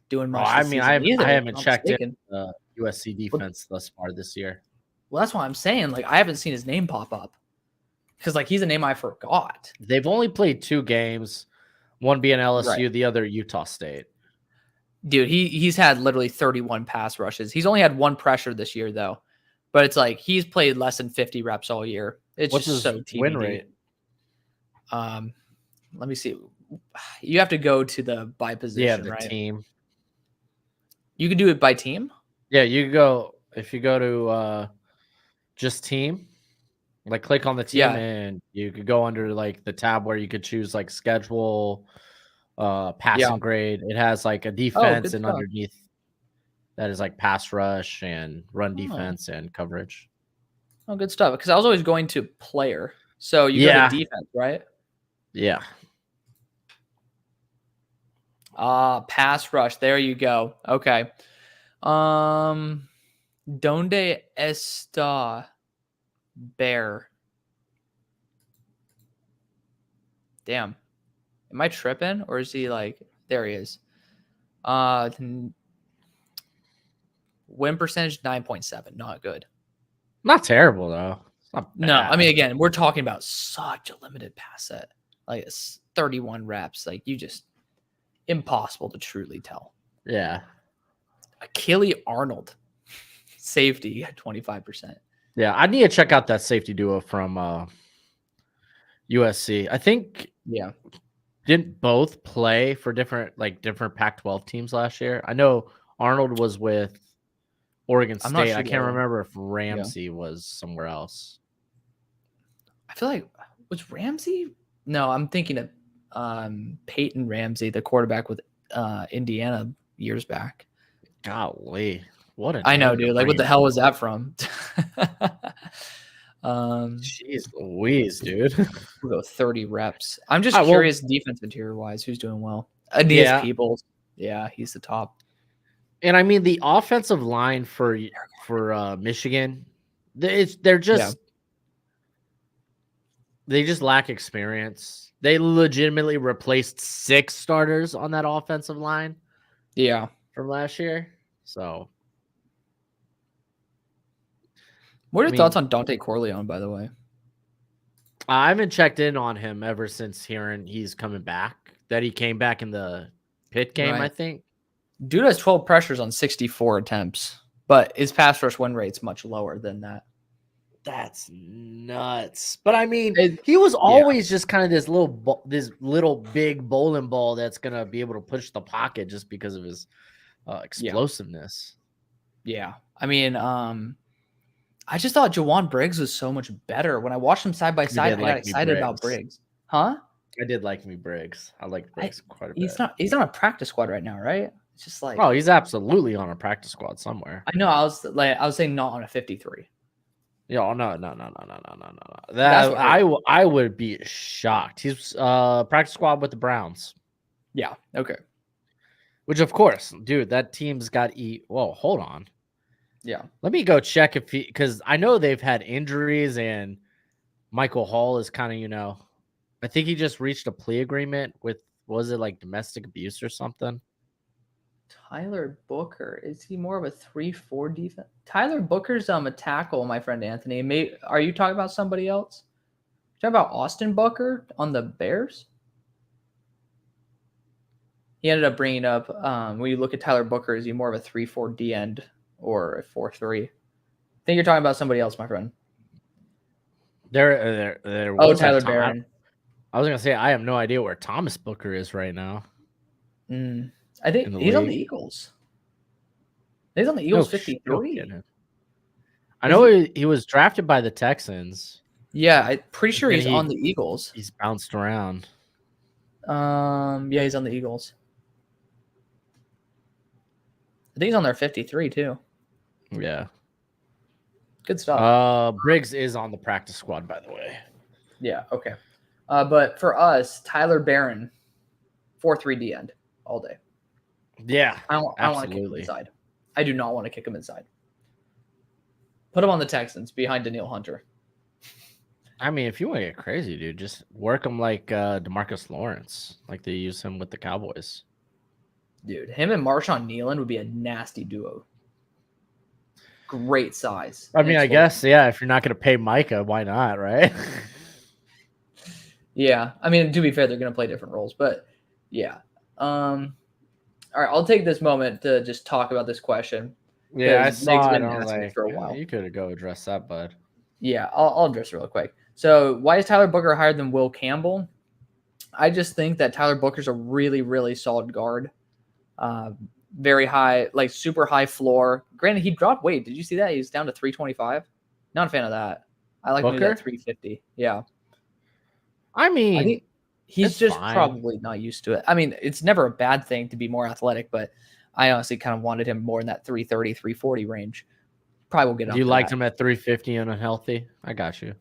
[SPEAKER 1] doing much.
[SPEAKER 2] I mean, I haven't checked in the USC defense thus far this year.
[SPEAKER 1] Well, that's why I'm saying, like, I haven't seen his name pop up because, like, he's a name I forgot.
[SPEAKER 2] They've only played 2 games, one being LSU, the other Utah State.
[SPEAKER 1] Dude, he's had literally 31 pass rushes. He's only had 1 pressure this year, though. But it's like he's played less than 50 reps all year. It's
[SPEAKER 2] What's
[SPEAKER 1] just
[SPEAKER 2] his
[SPEAKER 1] so TBD.
[SPEAKER 2] win rate?
[SPEAKER 1] Let me see. You have to go to the by position, right?
[SPEAKER 2] Team.
[SPEAKER 1] You can do it by team?
[SPEAKER 2] Yeah, you go if you go to just team, like click on the team and you could go under like the tab where you could choose like schedule, passing grade. It has like a defense and underneath that is like pass rush and run defense and coverage.
[SPEAKER 1] Oh, good stuff. Because I was always going to player. So you go to defense, right?
[SPEAKER 2] Yeah.
[SPEAKER 1] Pass rush. There you go. Okay. Donde está Bear? Damn. Am I tripping? Or is he like, there he is. Win percentage 9.7. Not good.
[SPEAKER 2] Not terrible though.
[SPEAKER 1] No, I mean, again, we're talking about such a limited pass set. Like it's 31 reps. Like you just impossible to truly tell.
[SPEAKER 2] Yeah.
[SPEAKER 1] Achille Arnold, safety at 25%.
[SPEAKER 2] Yeah, I need to check out that safety duo from USC. I think didn't both play for different Pac-12 teams last year. I know Arnold was with Oregon
[SPEAKER 1] I'm not
[SPEAKER 2] State.
[SPEAKER 1] sure
[SPEAKER 2] I can't
[SPEAKER 1] though.
[SPEAKER 2] remember if Ramsey was somewhere else.
[SPEAKER 1] I feel like was Ramsey? No, I'm thinking of Peyton Ramsey, the quarterback with Indiana years back.
[SPEAKER 2] Golly, what a
[SPEAKER 1] I know,
[SPEAKER 2] name to
[SPEAKER 1] dude. Like, what
[SPEAKER 2] bring
[SPEAKER 1] the
[SPEAKER 2] up.
[SPEAKER 1] hell was that from?
[SPEAKER 2] Jeez Louise, dude.
[SPEAKER 1] We'll go 30 reps. I'm just
[SPEAKER 2] All right, well,
[SPEAKER 1] curious, defense interior wise, who's doing well? Aeneas
[SPEAKER 2] Yeah.
[SPEAKER 1] Peoples. Yeah, he's the top.
[SPEAKER 2] And I mean the offensive line for Michigan, they just lack experience. They legitimately replaced 6 starters on that offensive line.
[SPEAKER 1] Yeah.
[SPEAKER 2] From last year. So,
[SPEAKER 1] what are your thoughts on Dante Corleone, by the way?
[SPEAKER 2] I haven't checked in on him ever since hearing he's coming back. That he came back in the Pitt game, I think.
[SPEAKER 1] Dude has 12 pressures on 64 attempts, but his pass rush win rate's much lower than that.
[SPEAKER 2] That's nuts. But I mean, he was always just kind of this little big bowling ball that's gonna be able to push the pocket just because of his explosiveness.
[SPEAKER 1] Yeah, I mean, I just thought Jawan Briggs was so much better. When I watched them side by side, I got excited about Briggs. Huh?
[SPEAKER 2] I did like me Briggs. I like Briggs quite a bit.
[SPEAKER 1] He's on a practice squad right now, right? It's just like,
[SPEAKER 2] oh, he's absolutely on a practice squad somewhere.
[SPEAKER 1] I know. I was saying not on a 53.
[SPEAKER 2] Yeah, no. That I would be shocked. He's practice squad with the Browns.
[SPEAKER 1] Yeah. Okay.
[SPEAKER 2] Which of course, dude, that team's got Well, hold on.
[SPEAKER 1] Yeah.
[SPEAKER 2] Let me go check because I know they've had injuries and Michael Hall is kind of, I think he just reached a plea agreement with, was it like domestic abuse or something?
[SPEAKER 1] Tyler Booker, is he more of a 3-4 defense? Tyler Booker's a tackle, my friend Anthony. Are you talking about somebody else? Talking about Austin Booker on the Bears? He ended up bringing up when you look at Tyler Booker, is he more of a 3-4 D end or a 4-3? I think you're talking about somebody else, my friend.
[SPEAKER 2] There was
[SPEAKER 1] Tyler Barron.
[SPEAKER 2] I was gonna say I have no idea where Thomas Booker is right now.
[SPEAKER 1] I think he's on the Eagles. He's on the Eagles 53.
[SPEAKER 2] I know he was drafted by the Texans.
[SPEAKER 1] Yeah, I'm pretty sure he's on the Eagles.
[SPEAKER 2] He's bounced around.
[SPEAKER 1] Yeah, he's on the Eagles. I think he's on their 53 too.
[SPEAKER 2] Yeah.
[SPEAKER 1] Good stuff.
[SPEAKER 2] Briggs is on the practice squad, by the way.
[SPEAKER 1] Yeah, okay. But for us, Tyler Barron, 4-3 D end all day.
[SPEAKER 2] Yeah,
[SPEAKER 1] I don't want to kick him inside. I do not want to kick him inside. Put him on the Texans behind Daniil Hunter.
[SPEAKER 2] I mean, if you want to get crazy, dude, just work him like DeMarcus Lawrence, like they use him with the Cowboys.
[SPEAKER 1] Dude, him and Marshawn Nealon would be a nasty duo. Great size.
[SPEAKER 2] I mean, I guess, yeah, if you're not going to pay Micah, why not, right?
[SPEAKER 1] Yeah. I mean, to be fair, they're going to play different roles, but yeah. All right, I'll take this moment to just talk about this question.
[SPEAKER 2] Yeah, I saw it. I was
[SPEAKER 1] like, for a while.
[SPEAKER 2] You could go address that, bud.
[SPEAKER 1] Yeah, I'll address it real quick. So why is Tyler Booker higher than Will Campbell? I just think that Tyler Booker's a really, really solid guard. Very high, like super high floor. Granted, he dropped weight. Did you see that? He's down to 325. Not a fan of that. I like him at 350. Yeah.
[SPEAKER 2] I mean,
[SPEAKER 1] he's just probably not used to it. I mean, it's never a bad thing to be more athletic, but I honestly kind of wanted him more in that 330, 340 range. Probably will get up.
[SPEAKER 2] You liked him at 350 and unhealthy? I got you.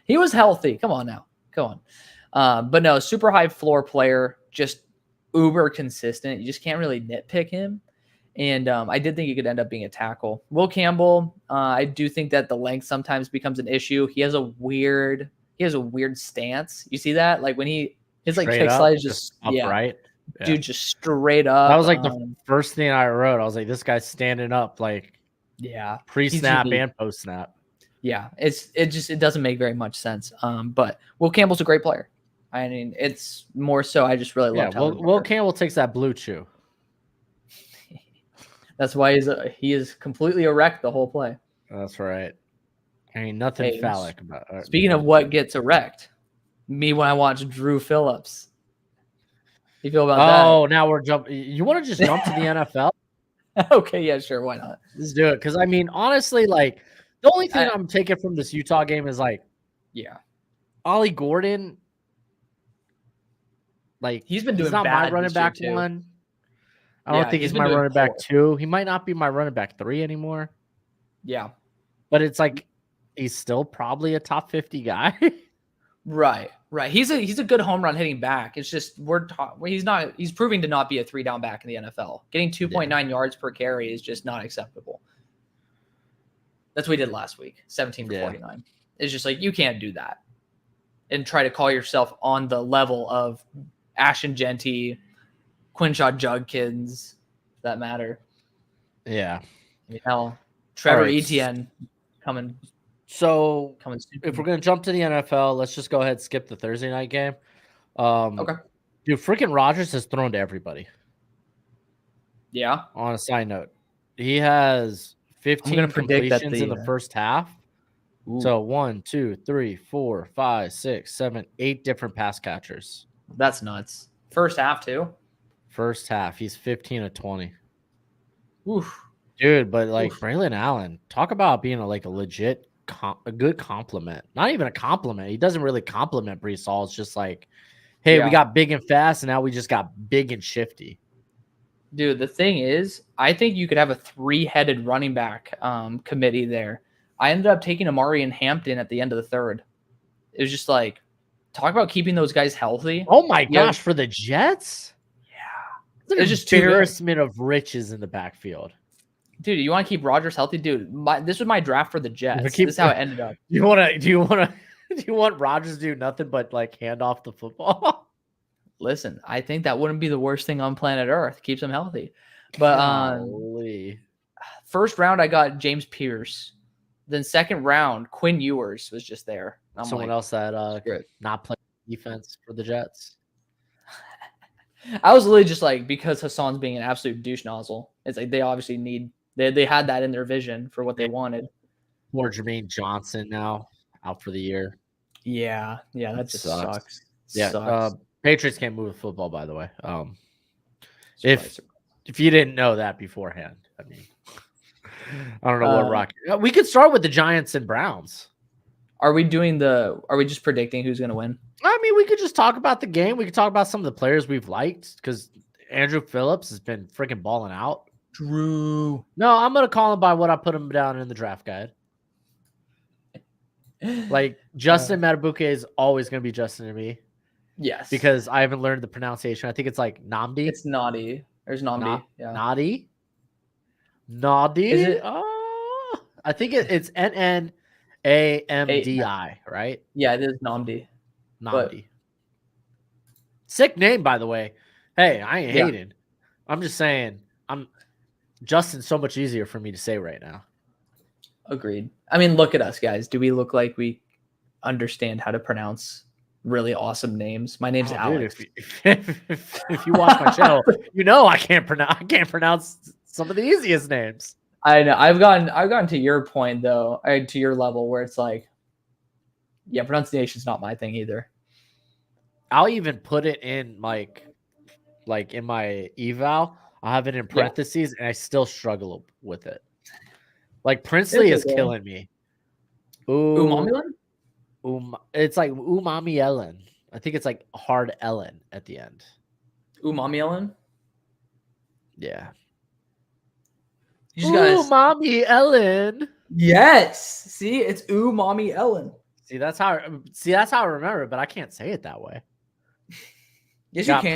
[SPEAKER 1] He was healthy. Come on now. Come on. But no, super high floor player, just uber consistent. You just can't really nitpick him. And I did think he could end up being a tackle. Will Campbell, I do think that the length sometimes becomes an issue. He has a weird stance. You see that? Like when his like kick slide is just
[SPEAKER 2] upright.
[SPEAKER 1] Yeah. Dude, just straight up.
[SPEAKER 2] That was like the first thing I wrote. I was like, this guy's standing up like pre-snap and post-snap.
[SPEAKER 1] Yeah, it doesn't make very much sense. But Will Campbell's a great player. I mean, it's more so I just really love
[SPEAKER 2] Will Campbell takes that blue chew.
[SPEAKER 1] That's why he is completely erect the whole play.
[SPEAKER 2] That's right. I mean, nothing phallic about it.
[SPEAKER 1] Speaking of what gets erect, me when I watch Drew Phillips. You feel about that?
[SPEAKER 2] Oh, now we're jumping. You want to just jump to the NFL?
[SPEAKER 1] Okay, yeah, sure, why not?
[SPEAKER 2] Let's do it. Because I mean, honestly, like the only thing I'm taking from this Utah game is like,
[SPEAKER 1] yeah,
[SPEAKER 2] Ollie Gordon. Like
[SPEAKER 1] he's been
[SPEAKER 2] he's
[SPEAKER 1] doing
[SPEAKER 2] not my
[SPEAKER 1] bad
[SPEAKER 2] running
[SPEAKER 1] this year
[SPEAKER 2] back
[SPEAKER 1] too.
[SPEAKER 2] one. I don't think
[SPEAKER 1] he's
[SPEAKER 2] he's
[SPEAKER 1] been
[SPEAKER 2] my
[SPEAKER 1] doing
[SPEAKER 2] running back
[SPEAKER 1] poor.
[SPEAKER 2] 2. He might not be my running back 3 anymore.
[SPEAKER 1] Yeah,
[SPEAKER 2] But it's like he's still probably a top 50 guy.
[SPEAKER 1] right. He's a good home run hitting back. It's just he's proving to not be a 3-down back in the NFL. Getting 2.9 yards per carry is just not acceptable. That's what we did last week, 17 for 49. It's just like you can't do that and try to call yourself on the level of Ashton Genty, Quinshot Judkins, that matter.
[SPEAKER 2] Yeah.
[SPEAKER 1] Hell, Trevor Etienne coming.
[SPEAKER 2] So
[SPEAKER 1] soon.
[SPEAKER 2] If we're gonna jump to the NFL, let's just go ahead and skip the Thursday night game.
[SPEAKER 1] Okay.
[SPEAKER 2] Dude, freaking Rodgers has thrown to everybody.
[SPEAKER 1] Yeah.
[SPEAKER 2] On a side note, he has 15 completions in the first half. Ooh. So 1, 2, 3, 4, 5, 6, 7, 8 different pass catchers.
[SPEAKER 1] That's nuts. First half too.
[SPEAKER 2] First half, he's 15 of 20.
[SPEAKER 1] Oof.
[SPEAKER 2] Dude, but like Braylon Allen, talk about being a legit, a good compliment. Not even a compliment. He doesn't really compliment Breece Hall. It's just like, hey, we got big and fast, and now we just got big and shifty.
[SPEAKER 1] Dude, the thing is, I think you could have a 3-headed running back committee there. I ended up taking Amari and Hampton at the end of the third. It was just like, talk about keeping those guys healthy.
[SPEAKER 2] Oh my gosh, for the Jets?
[SPEAKER 1] Yeah.
[SPEAKER 2] It's just embarrassment of riches in the backfield.
[SPEAKER 1] Dude, you want to keep Rodgers healthy? Dude, this was my draft for the Jets. This is how it ended up.
[SPEAKER 2] Do you want Rodgers to do nothing but like hand off the football?
[SPEAKER 1] Listen, I think that wouldn't be the worst thing on planet Earth. Keeps him healthy. But first round, I got James Pierce. Then second round, Quinn Ewers was just there.
[SPEAKER 2] Someone else that not playing defense for the Jets.
[SPEAKER 1] I was literally just like, because Hassan's being an absolute douche nozzle. It's like they obviously need they had that in their vision for what they wanted.
[SPEAKER 2] Or Jermaine Johnson now out for the year.
[SPEAKER 1] Yeah, that just sucks.
[SPEAKER 2] Yeah,
[SPEAKER 1] sucks.
[SPEAKER 2] Patriots can't move the football, by the way. If you didn't know that beforehand, I mean, I don't know what Rocky. We could start with the Giants and Browns.
[SPEAKER 1] Are we just predicting who's going to win?
[SPEAKER 2] I mean, we could just talk about the game. We could talk about some of the players we've liked because Andrew Phillips has been freaking balling out.
[SPEAKER 1] Drew.
[SPEAKER 2] No, I'm going to call him by what I put him down in the draft guide. Like, Justin Matabuke is always going to be Justin to me.
[SPEAKER 1] Yes.
[SPEAKER 2] Because I haven't learned the pronunciation. I think it's like Namdi.
[SPEAKER 1] It's Nadi. There's Namdi.
[SPEAKER 2] Nadi? Nadi?
[SPEAKER 1] Is it?
[SPEAKER 2] I think it's N-N-A-M-D-I, right?
[SPEAKER 1] Yeah, it is Namdi.
[SPEAKER 2] Namdi. Sick name, by the way. Hey, I ain't hating. I'm just saying, Justin's so much easier for me to say right now.
[SPEAKER 1] Agreed. I mean, look at us, guys. Do we look like we understand how to pronounce really awesome names? My name's Alex.
[SPEAKER 2] Dude, if you watch my channel, you know I can't pronounce some of the easiest names.
[SPEAKER 1] I know. I've gotten to your point though, to your level where it's like, yeah, pronunciation's not my thing either.
[SPEAKER 2] I'll even put it in like in my eval. I'll have it in parentheses, and I still struggle with it. Like Princely is killing me.
[SPEAKER 1] Umamilan?
[SPEAKER 2] It's like Umami Ellen. I think it's like hard Ellen at the end.
[SPEAKER 1] Umami Ellen?
[SPEAKER 2] Yeah.
[SPEAKER 1] Umami
[SPEAKER 2] Ellen.
[SPEAKER 1] Yes. See, it's Umami Ellen.
[SPEAKER 2] See, that's how I remember it, but I can't say it that way.
[SPEAKER 1] Yes, you can.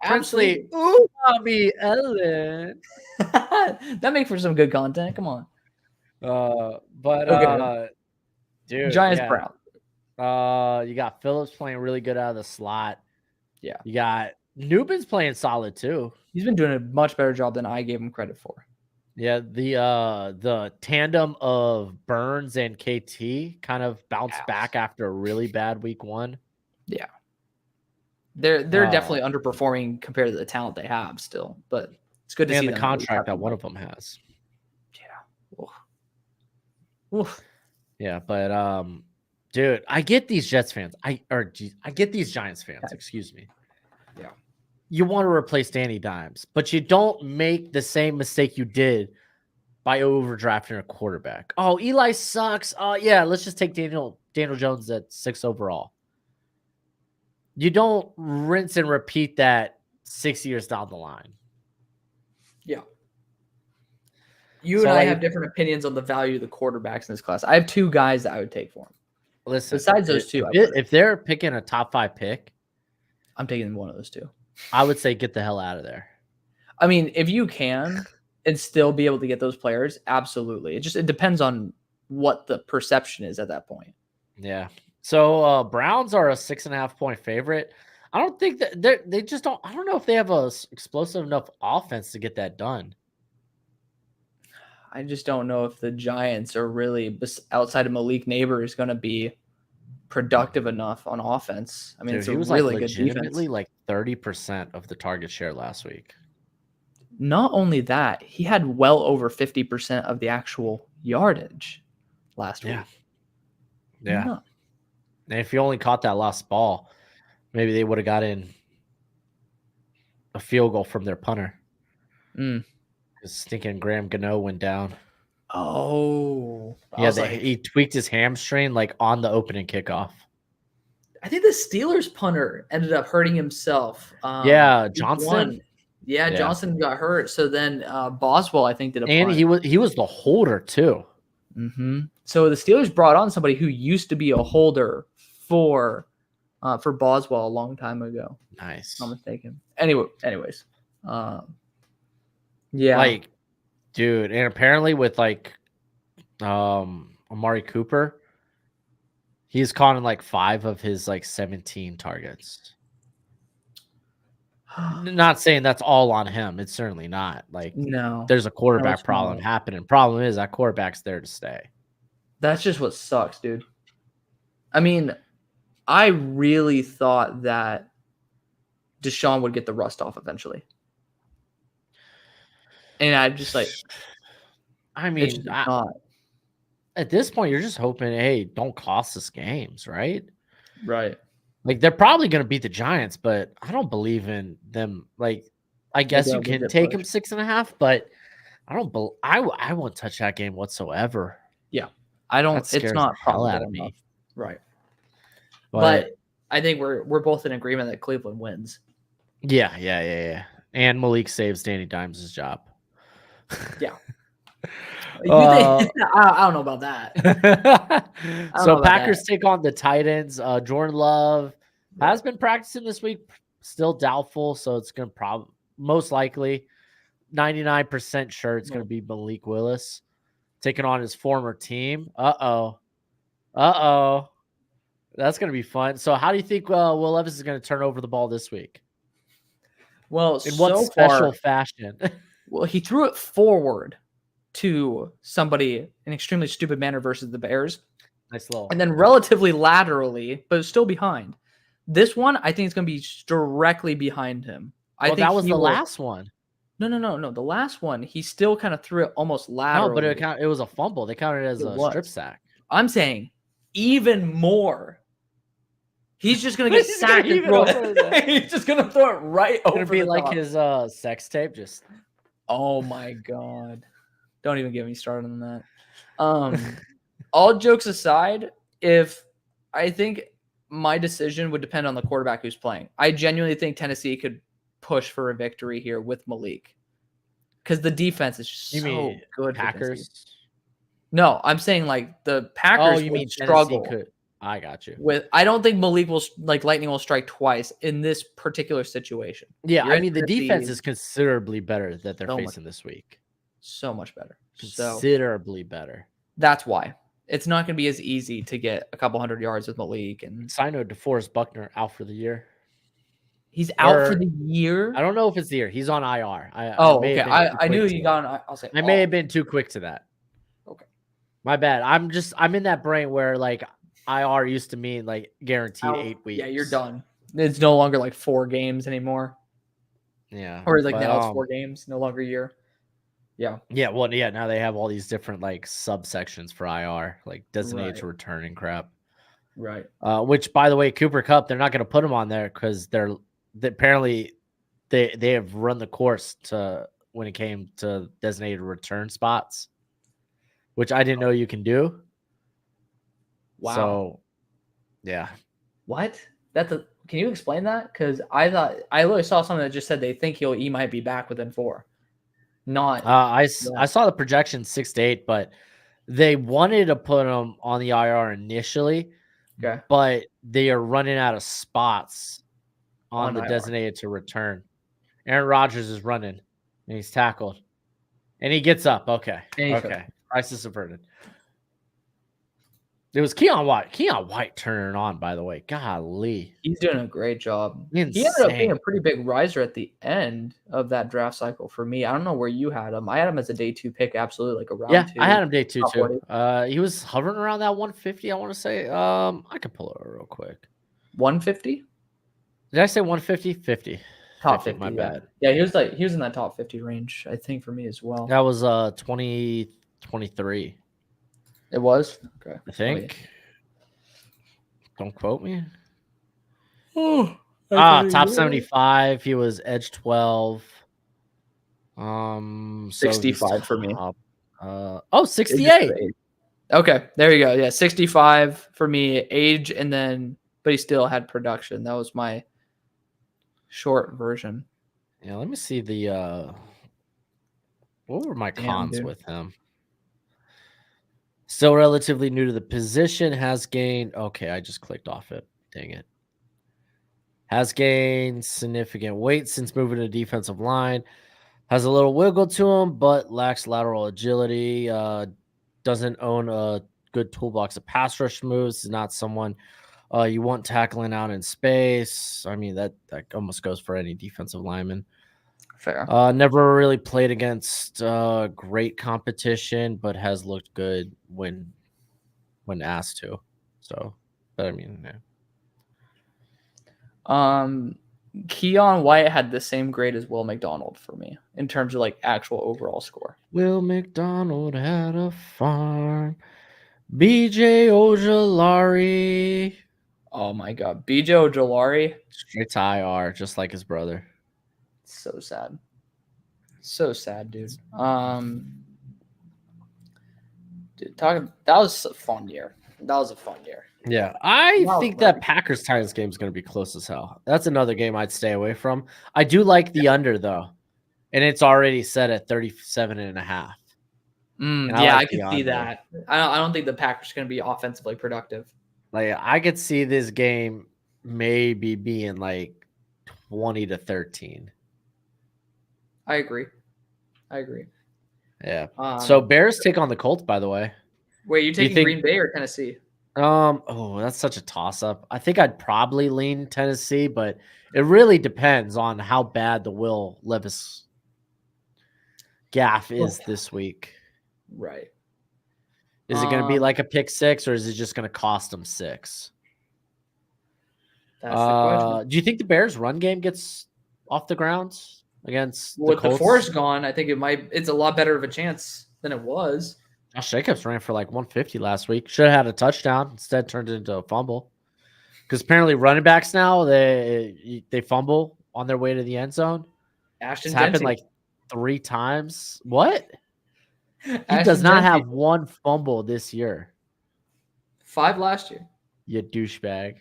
[SPEAKER 2] Princely Umami Ellen.
[SPEAKER 1] That makes for some good content. Come on.
[SPEAKER 2] Dude,
[SPEAKER 1] Giants Brown.
[SPEAKER 2] You got Phillips playing really good out of the slot.
[SPEAKER 1] Yeah.
[SPEAKER 2] You got Newman's playing solid too.
[SPEAKER 1] He's been doing a much better job than I gave him credit for.
[SPEAKER 2] Yeah, the tandem of Burns and KT kind of bounced back after a really bad week 1.
[SPEAKER 1] Yeah. They're definitely underperforming compared to the talent they have still, but it's good to see
[SPEAKER 2] the contract that one of them has.
[SPEAKER 1] Yeah. Oof.
[SPEAKER 2] Yeah, but dude, I get these Jets fans. I get these Giants fans, excuse me.
[SPEAKER 1] Yeah.
[SPEAKER 2] you want to replace Danny Dimes, but you don't make the same mistake you did by overdrafting a quarterback. Oh, Eli sucks. Yeah, let's just take Daniel Jones at 6 overall. You don't rinse and repeat that 6 years down the line.
[SPEAKER 1] Yeah. You and I have different opinions on the value of the quarterbacks in this class. I have 2 guys that I would take for him.
[SPEAKER 2] Listen,
[SPEAKER 1] besides those 2,
[SPEAKER 2] if they're picking a top 5 pick,
[SPEAKER 1] I'm taking one of those 2.
[SPEAKER 2] I would say get the hell out of there.
[SPEAKER 1] I mean, if you can and still be able to get those players, absolutely. It depends on what the perception is at that point.
[SPEAKER 2] Yeah. So Browns are a 6.5 point favorite. I don't think that they just don't. I don't know if they have a explosive enough offense to get that done.
[SPEAKER 1] I just don't know if the Giants are really, outside of Malik Neighbors, going to be productive enough on offense. I mean, it's a really good defense.
[SPEAKER 2] Like 30% of the target share last week.
[SPEAKER 1] Not only that, he had well over 50% of the actual yardage last week.
[SPEAKER 2] Yeah. No. And if he only caught that last ball, maybe they would have got in a field goal from their punter. Because stinking Graham Gano went down.
[SPEAKER 1] Oh.
[SPEAKER 2] Yeah, he tweaked his hamstring like on the opening kickoff.
[SPEAKER 1] I think the Steelers punter ended up hurting himself.
[SPEAKER 2] Johnson.
[SPEAKER 1] Yeah, Johnson got hurt. So then Boswell, I think, did a punt.
[SPEAKER 2] And he was the holder too.
[SPEAKER 1] Mm-hmm. So the Steelers brought on somebody who used to be a holder for Boswell a long time ago.
[SPEAKER 2] Nice.
[SPEAKER 1] If I'm not mistaken. Anyways. Yeah.
[SPEAKER 2] Like, dude, and apparently with like Amari Cooper, he's caught in like 5 of his like 17 targets. Not saying that's all on him. It's certainly not. Like,
[SPEAKER 1] no,
[SPEAKER 2] there's a quarterback problem happening. Problem is that quarterback's there to stay.
[SPEAKER 1] That's just what sucks, dude. I mean, I really thought that Deshaun would get the rust off eventually. And I just like,
[SPEAKER 2] I mean, at this point, you're just hoping, hey, don't cost us games, right?
[SPEAKER 1] Right.
[SPEAKER 2] Like, they're probably going to beat the Giants, but I don't believe in them. Like, I guess you can take them 6.5, but I won't touch that game whatsoever.
[SPEAKER 1] Yeah. I don't. It's not
[SPEAKER 2] hell out of me.
[SPEAKER 1] Right. But I think we're both in agreement that Cleveland wins.
[SPEAKER 2] Yeah. And Malik saves Danny Dimes' job.
[SPEAKER 1] Yeah. I don't know about that.
[SPEAKER 2] So Packers take on the Titans. Jordan Love has been practicing this week, still doubtful, so it's going to most likely 99% sure it's going to be Malik Willis taking on his former team. Uh-oh. That's going to be fun. So how do you think Will Levis is going to turn over the ball this week?
[SPEAKER 1] Well,
[SPEAKER 2] in what special fashion?
[SPEAKER 1] Well, he threw it forward to somebody in extremely stupid manner versus the Bears.
[SPEAKER 2] Nice little.
[SPEAKER 1] And then relatively laterally, but still behind. This one, I think it's going to be directly behind him. I think
[SPEAKER 2] that was the last one.
[SPEAKER 1] No. The last one, he still kind of threw it almost laterally.
[SPEAKER 2] No, but it was a fumble. They counted it as a strip sack.
[SPEAKER 1] I'm saying even more. He's just going to get sacked and throw it. He's just going to throw it right over the top.
[SPEAKER 2] It'll be like his sex tape. Just.
[SPEAKER 1] Oh, my God. Don't even get me started on that. All jokes aside, I think my decision would depend on the quarterback who's playing. I genuinely think Tennessee could push for a victory here with Malik because the defense is so good.
[SPEAKER 2] Packers?
[SPEAKER 1] No, I'm saying like the Packers would struggle.
[SPEAKER 2] I got you.
[SPEAKER 1] I don't think Malik lightning will strike twice in this particular situation.
[SPEAKER 2] Yeah, I mean the defense is considerably better that they're facing this week.
[SPEAKER 1] So much better.
[SPEAKER 2] Considerably better.
[SPEAKER 1] That's why. It's not going to be as easy to get a couple hundred yards with Malik. And
[SPEAKER 2] side note, DeForest Buckner out for the year.
[SPEAKER 1] He's out for the year?
[SPEAKER 2] I don't know if it's the year. He's on IR.
[SPEAKER 1] Okay. I knew you got on. I'll say.
[SPEAKER 2] I may have been too quick to that.
[SPEAKER 1] Okay.
[SPEAKER 2] My bad. I'm in that brain where like IR used to mean like guaranteed 8 weeks.
[SPEAKER 1] Yeah, you're done. It's no longer like 4 games anymore.
[SPEAKER 2] Yeah.
[SPEAKER 1] Or like now it's 4 games, no longer a year. Yeah.
[SPEAKER 2] Yeah. Well, yeah. Now they have all these different like subsections for IR, like designated to return and crap.
[SPEAKER 1] Right.
[SPEAKER 2] Which, by the way, Cooper Kupp, they're not going to put him on there because apparently they have run the course to when it came to designated return spots, which I didn't know you can do.
[SPEAKER 1] Wow.
[SPEAKER 2] So, yeah.
[SPEAKER 1] What? Can you explain that? Because I literally saw something that just said they think he might be back within 4. Not.
[SPEAKER 2] I saw the projection 6 to 8, but they wanted to put him on the IR initially,
[SPEAKER 1] Okay.
[SPEAKER 2] but they are running out of spots on the
[SPEAKER 1] IR.
[SPEAKER 2] designated to return. Aaron Rodgers is running, and he's tackled, and he gets up. Okay. Crisis averted. It was Keon White. Keon White turning on, by the way. Golly.
[SPEAKER 1] He's doing a great job.
[SPEAKER 2] Insane.
[SPEAKER 1] He ended up being a pretty big riser at the end of that draft cycle for me. I don't know where you had him. I had him as a day 2 pick, absolutely, like a round 2.
[SPEAKER 2] I had him day 2 too. He was hovering around that 150, I want to say. I can pull it real quick.
[SPEAKER 1] 150?
[SPEAKER 2] Did I say 150? 50.
[SPEAKER 1] Top 50,
[SPEAKER 2] my bad.
[SPEAKER 1] Yeah, he was in that top 50 range, I think, for me as well.
[SPEAKER 2] That was 2023.
[SPEAKER 1] It was? Okay.
[SPEAKER 2] I think. Don't quote me. Top 75. He was edge 12.
[SPEAKER 1] 65 for me.
[SPEAKER 2] 68.
[SPEAKER 1] Okay, there you go. Yeah, 65 for me, age, but he still had production. That was my short version.
[SPEAKER 2] Yeah, let me see what were my cons with him? Still relatively new to the position, has gained. Okay, I just clicked off it. Dang it. Has gained significant weight since moving to defensive line. Has a little wiggle to him, but lacks lateral agility. Doesn't own a good toolbox of pass rush moves. Is not someone you want tackling out in space. I mean, that almost goes for any defensive lineman.
[SPEAKER 1] Fair.
[SPEAKER 2] Never really played against great competition, but has looked good when asked to. So, but I mean,
[SPEAKER 1] yeah. Keon White had the same grade as Will McDonald for me in terms of like actual overall score.
[SPEAKER 2] Will McDonald had a farm. BJ Ojolari.
[SPEAKER 1] Oh my God, BJ Ojolari.
[SPEAKER 2] Straight to IR, just like his brother.
[SPEAKER 1] So sad. So sad, dude. That was a fun year.
[SPEAKER 2] Yeah, I think that Packers Titans game is going to be close as hell. That's another game I'd stay away from. I do like the under though, and it's already set at 37.5.
[SPEAKER 1] Yeah, I can see that. I don't think the Packers are going to be offensively productive.
[SPEAKER 2] Like I could see this game maybe being like 20-13.
[SPEAKER 1] I agree.
[SPEAKER 2] Yeah. So Bears take on the Colts, by the way.
[SPEAKER 1] Wait, you taking Green Bay or Tennessee?
[SPEAKER 2] That's such a toss-up. I think I'd probably lean Tennessee, but it really depends on how bad the Will Levis gaff is this week.
[SPEAKER 1] Right.
[SPEAKER 2] Is it going to be like a pick 6, or is it just going to cost them 6?
[SPEAKER 1] That's the question.
[SPEAKER 2] Do you think the Bears' run game gets off the ground against the Colts?
[SPEAKER 1] With the force gone, I think it's a lot better of a chance than it was.
[SPEAKER 2] Josh Jacobs ran for like 150 last week. Should have had a touchdown. Instead, turned it into a fumble. Because apparently running backs now, they fumble on their way to the end zone.
[SPEAKER 1] It's
[SPEAKER 2] happened like 3 times. What? He does not have 1 fumble this year.
[SPEAKER 1] 5 last year.
[SPEAKER 2] You douchebag.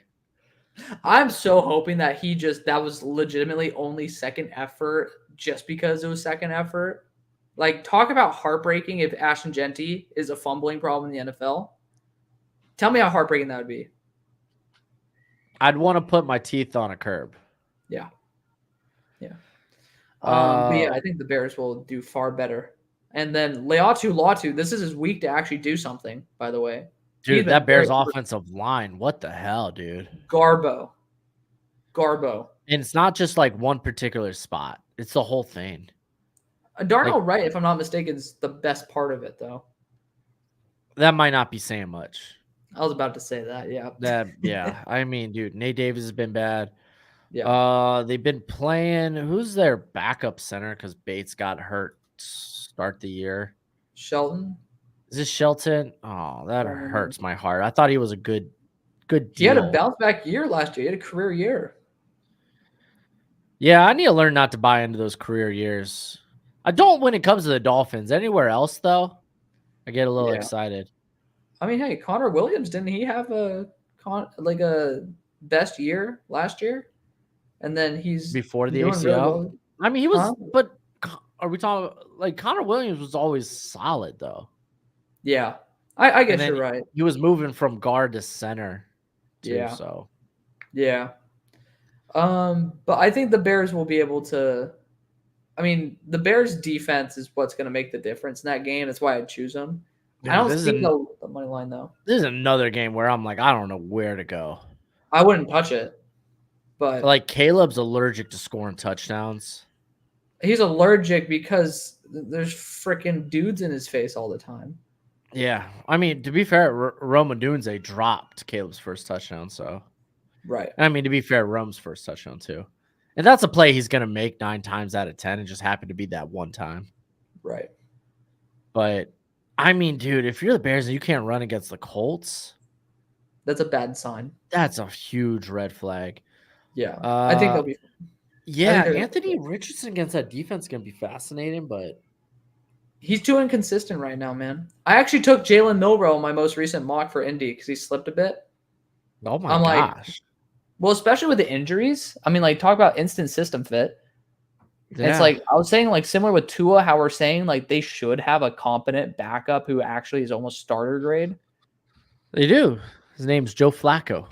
[SPEAKER 1] I'm so hoping that that was legitimately only second effort just because it was second effort. Like, talk about heartbreaking if Ashton Genty is a fumbling problem in the NFL. Tell me how heartbreaking that would be.
[SPEAKER 2] I'd want to put my teeth on a curb.
[SPEAKER 1] Yeah. But yeah, I think the Bears will do far better. And then Latu, this is his week to actually do something, by the way.
[SPEAKER 2] Dude, that Bears offensive line, what the hell, dude?
[SPEAKER 1] Garbo.
[SPEAKER 2] And it's not just like one particular spot. It's the whole thing.
[SPEAKER 1] Darnell Wright, if I'm not mistaken, is the best part of it, though.
[SPEAKER 2] That might not be saying much.
[SPEAKER 1] I was about to say that, yeah.
[SPEAKER 2] Yeah. I mean, dude, Nate Davis has been bad.
[SPEAKER 1] Yeah.
[SPEAKER 2] They've been playing. Who's their backup center? Because Bates got hurt to start the year.
[SPEAKER 1] Shelton.
[SPEAKER 2] Is this Shelton? Oh, that hurts my heart. I thought he was a good deal.
[SPEAKER 1] He had a bounce back year last year. He had a career year.
[SPEAKER 2] Yeah, I need to learn not to buy into those career years. I don't when it comes to the Dolphins. Anywhere else, though, I get a little excited.
[SPEAKER 1] I mean, hey, Connor Williams, didn't he have a best year last year? And then he's
[SPEAKER 2] Before the
[SPEAKER 1] doing really
[SPEAKER 2] ACL?
[SPEAKER 1] well.
[SPEAKER 2] I mean, he was, but are we talking like Connor Williams was always solid, though?
[SPEAKER 1] Yeah, I guess you're right.
[SPEAKER 2] He was moving from guard to center, too,
[SPEAKER 1] Yeah.
[SPEAKER 2] so.
[SPEAKER 1] Yeah. But I think the Bears will be able to. I mean, the Bears' defense is what's going to make the difference in that game. That's why I'd choose them.
[SPEAKER 2] Dude,
[SPEAKER 1] I don't see the money line, though.
[SPEAKER 2] This is another game where I'm like, I don't know where to go.
[SPEAKER 1] I wouldn't touch it. But
[SPEAKER 2] like, Caleb's allergic to scoring touchdowns.
[SPEAKER 1] He's allergic because there's freaking dudes in his face all the time.
[SPEAKER 2] Yeah. I mean, to be fair, Rome Odunze dropped Caleb's first touchdown, so.
[SPEAKER 1] Right.
[SPEAKER 2] I mean, to be fair, Rome's first touchdown, too. And that's a play he's going to make 9 times out of 10 and just happened to be that one time.
[SPEAKER 1] Right.
[SPEAKER 2] But, I mean, dude, if you're the Bears and you can't run against the Colts.
[SPEAKER 1] That's a bad sign.
[SPEAKER 2] That's a huge red flag.
[SPEAKER 1] Yeah. I think they'll be.
[SPEAKER 2] Yeah, Anthony Richardson against that defense is going to be fascinating, but.
[SPEAKER 1] He's too inconsistent right now, man. I actually took Jalen Milroe in my most recent mock for Indy because he slipped a bit.
[SPEAKER 2] Oh, my gosh.
[SPEAKER 1] Well, especially with the injuries. I mean, like, talk about instant system fit. Yeah. It's like, I was saying, like, similar with Tua, how we're saying, like, they should have a competent backup who actually is almost starter grade.
[SPEAKER 2] They do. His name's Joe Flacco.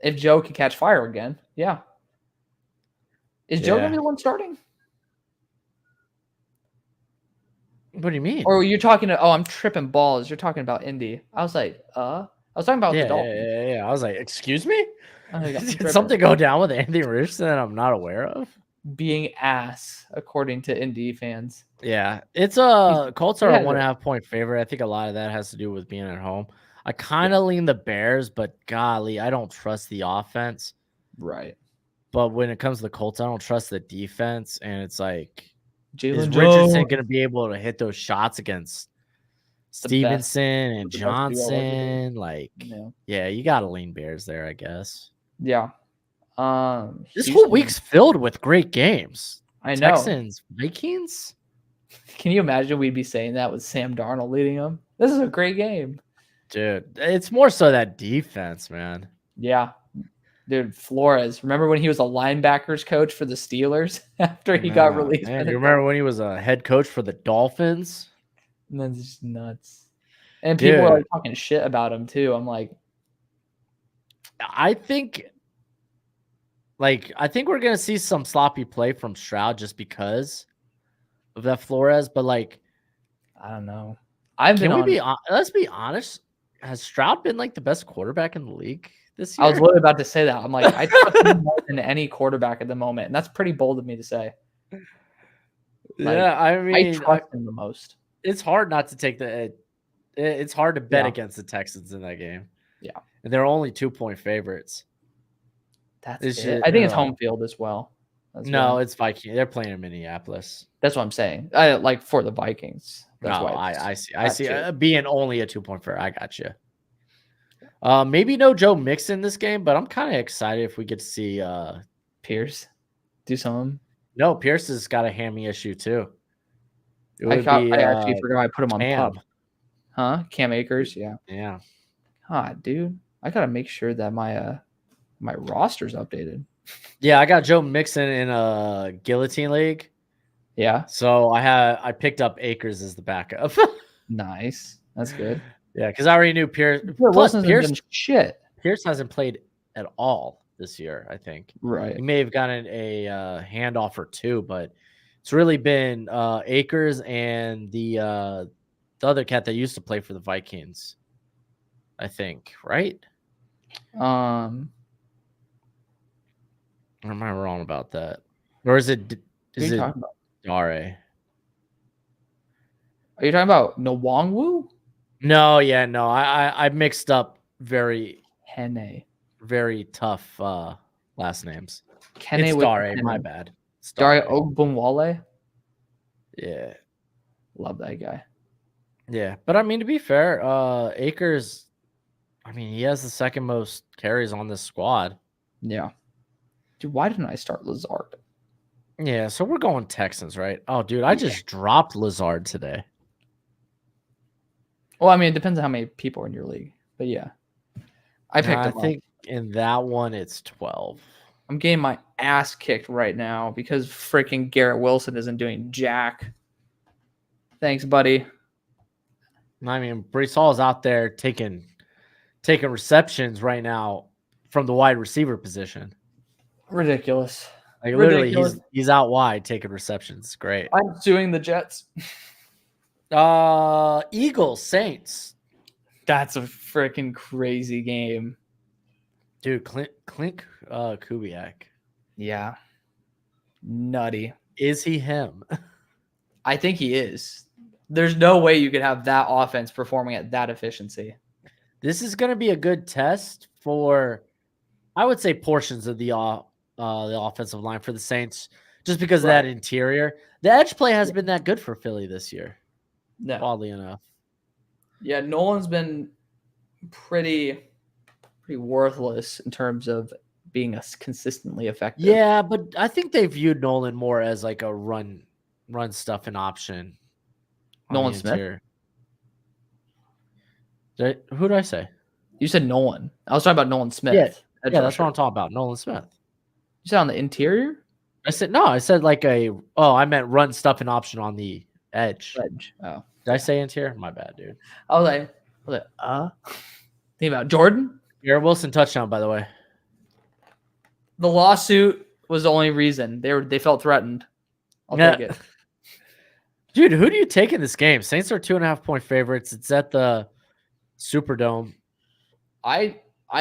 [SPEAKER 1] If Joe can catch fire again, yeah. Is Joe going to be the one starting?
[SPEAKER 2] What do you mean?
[SPEAKER 1] Or you're talking to, I'm tripping balls. You're talking about Indy. I was like, I was talking about the Dolphins.
[SPEAKER 2] Yeah. I was like, excuse me?
[SPEAKER 1] Did
[SPEAKER 2] something go down with Anthony Richardson that I'm not aware of?
[SPEAKER 1] Being ass, according to Indy fans.
[SPEAKER 2] Yeah. It's Colts are a 1.5 point favorite. I think a lot of that has to do with being at home. I kind of lean the Bears, but golly, I don't trust the offense.
[SPEAKER 1] Right.
[SPEAKER 2] But when it comes to the Colts, I don't trust the defense. And it's like,
[SPEAKER 1] is
[SPEAKER 2] Richardson going to be able to hit those shots against Stevenson and Johnson? Like, yeah, you got to lean Bears there, I guess.
[SPEAKER 1] Yeah.
[SPEAKER 2] This whole week's filled with great games.
[SPEAKER 1] I know.
[SPEAKER 2] Texans, Vikings.
[SPEAKER 1] Can you imagine we'd be saying that with Sam Darnold leading them? This is a great game.
[SPEAKER 2] Dude, it's more so that defense, man.
[SPEAKER 1] Yeah. Dude, Flores. Remember when he was a linebackers coach for the Steelers after he got released?
[SPEAKER 2] Man, you remember when he was a head coach for the Dolphins?
[SPEAKER 1] And that's just nuts. And people are like talking shit about him too. I'm like,
[SPEAKER 2] I think we're gonna see some sloppy play from Stroud just because of that Flores, but like,
[SPEAKER 1] I don't know.
[SPEAKER 2] Let's be honest. Has Stroud been like the best quarterback in the league this year?
[SPEAKER 1] I was literally about to say that. I'm like, I trust him more than any quarterback at the moment, and that's pretty bold of me to say.
[SPEAKER 2] Like, yeah, I mean,
[SPEAKER 1] I trust him the most.
[SPEAKER 2] It's hard not to take it's hard to bet against the Texans in that game.
[SPEAKER 1] Yeah,
[SPEAKER 2] and they're only 2-point favorites.
[SPEAKER 1] That's it. I think it's home field as well.
[SPEAKER 2] It's Vikings. They're playing in Minneapolis.
[SPEAKER 1] That's what I'm saying. I like for the Vikings. That's
[SPEAKER 2] I see. Being only a 2-point favorite. I got you. Maybe no Joe Mixon this game, but I'm kind of excited if we get to see
[SPEAKER 1] Pierce do something.
[SPEAKER 2] No, Pierce has got a hammy issue too.
[SPEAKER 1] I actually forgot I put him on PUP. Huh? Cam Akers, yeah.
[SPEAKER 2] Yeah.
[SPEAKER 1] God, dude. I gotta make sure that my roster's updated.
[SPEAKER 2] Yeah, I got Joe Mixon in a guillotine league.
[SPEAKER 1] Yeah.
[SPEAKER 2] So I picked up Akers as the backup.
[SPEAKER 1] Nice. That's good.
[SPEAKER 2] Yeah, because I already knew Pierce. Pierce hasn't played at all this year, I think.
[SPEAKER 1] Right.
[SPEAKER 2] He may have gotten a handoff or two, but it's really been Akers and the other cat that used to play for the Vikings, I think, right?
[SPEAKER 1] Or
[SPEAKER 2] am I wrong about that? Or is it Dare?
[SPEAKER 1] Are you talking about Nwangwu?
[SPEAKER 2] No, I mixed up very tough last names.
[SPEAKER 1] Kene
[SPEAKER 2] it's Dare, my bad.
[SPEAKER 1] Dare Ogunbowale.
[SPEAKER 2] Yeah.
[SPEAKER 1] Love that guy.
[SPEAKER 2] Yeah, but I mean, to be fair, Akers, I mean, he has the second most carries on this squad.
[SPEAKER 1] Yeah. Dude, why didn't I start Lazard?
[SPEAKER 2] Yeah, so we're going Texans, right? Oh, dude, I just dropped Lazard today.
[SPEAKER 1] Well, I mean, it depends on how many people are in your league. But yeah. I picked him up.
[SPEAKER 2] I think in that one it's 12.
[SPEAKER 1] I'm getting my ass kicked right now because freaking Garrett Wilson isn't doing jack. Thanks, buddy.
[SPEAKER 2] I mean, Brees Hall is out there taking receptions right now from the wide receiver position.
[SPEAKER 1] Ridiculous.
[SPEAKER 2] Like literally, he's out wide taking receptions. Great.
[SPEAKER 1] I'm suing the Jets.
[SPEAKER 2] Eagles, Saints.
[SPEAKER 1] That's a freaking crazy game.
[SPEAKER 2] Dude, Clint Kubiak.
[SPEAKER 1] Yeah. Nutty.
[SPEAKER 2] Is he him?
[SPEAKER 1] I think he is. There's no way you could have that offense performing at that efficiency.
[SPEAKER 2] This is going to be a good test for, I would say, portions of the offensive line for the Saints, just because of that interior. The edge play has been that good for Philly this year.
[SPEAKER 1] No.
[SPEAKER 2] Oddly enough.
[SPEAKER 1] Yeah, Nolan's been pretty worthless in terms of being consistently effective.
[SPEAKER 2] Yeah, but I think they viewed Nolan more as like a run stuff and option.
[SPEAKER 1] Nolan Smith?
[SPEAKER 2] Who did I say?
[SPEAKER 1] You said Nolan. I was talking about Nolan Smith.
[SPEAKER 2] Yeah, that's what I'm talking about. Nolan Smith.
[SPEAKER 1] You said on the interior?
[SPEAKER 2] I said like I meant run stuff and option on the edge.
[SPEAKER 1] Oh.
[SPEAKER 2] Did I say interior? My bad, dude.
[SPEAKER 1] I was like, think about Jordan?
[SPEAKER 2] Garrett Wilson touchdown, by the way.
[SPEAKER 1] The lawsuit was the only reason. They felt threatened. I'll take it.
[SPEAKER 2] Dude, who do you take in this game? Saints are 2.5-point favorites. It's at the Superdome.
[SPEAKER 1] I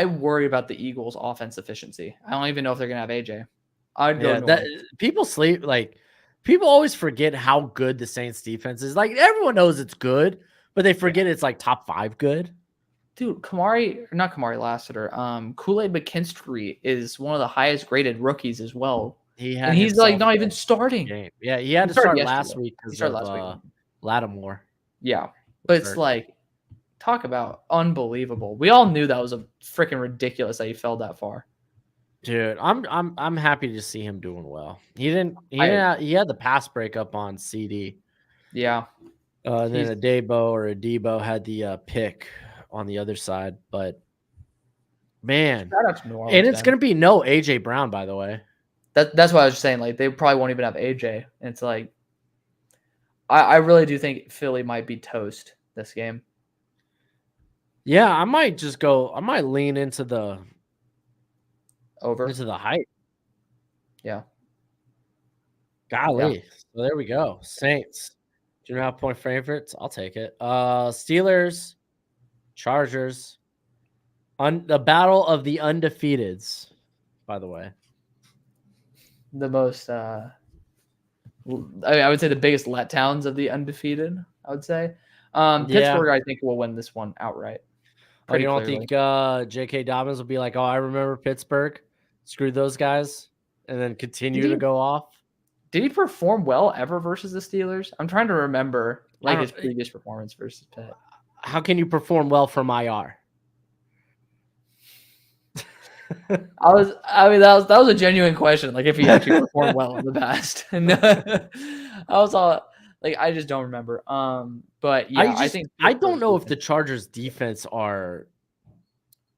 [SPEAKER 1] worry about the Eagles' offense efficiency. I don't even know if they're gonna have AJ. I'd go.
[SPEAKER 2] People always forget how good the Saints defense is. Like everyone knows it's good, but they forget it's like top 5 good.
[SPEAKER 1] Dude, not Kamari Lassiter. Kool-Aid McKinstry is one of the highest graded rookies as well. He's like not even starting.
[SPEAKER 2] Game. Yeah, he had to start last week because of Lattimore.
[SPEAKER 1] Yeah, but it's like, talk about unbelievable. We all knew that was a freaking ridiculous that he fell that far.
[SPEAKER 2] Dude, I'm happy to see him doing well. He had the pass breakup on CD.
[SPEAKER 1] Yeah.
[SPEAKER 2] Then Debo had the pick on the other side, but man, and it's gonna be no AJ Brown, by the way.
[SPEAKER 1] That's what I was just saying. Like they probably won't even have AJ, and it's like, I really do think Philly might be toast this game.
[SPEAKER 2] Yeah, I might lean into the
[SPEAKER 1] over
[SPEAKER 2] into the hype.
[SPEAKER 1] Yeah.
[SPEAKER 2] Golly. Yeah. So there we go. Saints. 2.5-point favorites. I'll take it. Steelers, Chargers. The battle of the undefeateds, by the way.
[SPEAKER 1] The most I would say the biggest letdowns of the undefeated, I would say. Pittsburgh, I think, will win this one outright.
[SPEAKER 2] You don't think J.K. Dobbins will be like, oh, I remember Pittsburgh, screw those guys, and then continue to go off?
[SPEAKER 1] Did he perform well ever versus the Steelers? I'm trying to remember his previous performance versus Pitt.
[SPEAKER 2] How can you perform well from IR?
[SPEAKER 1] That was a genuine question. Like if he actually performed well in the past. I was all like, I just don't remember. But yeah,
[SPEAKER 2] I don't know if the Chargers defense are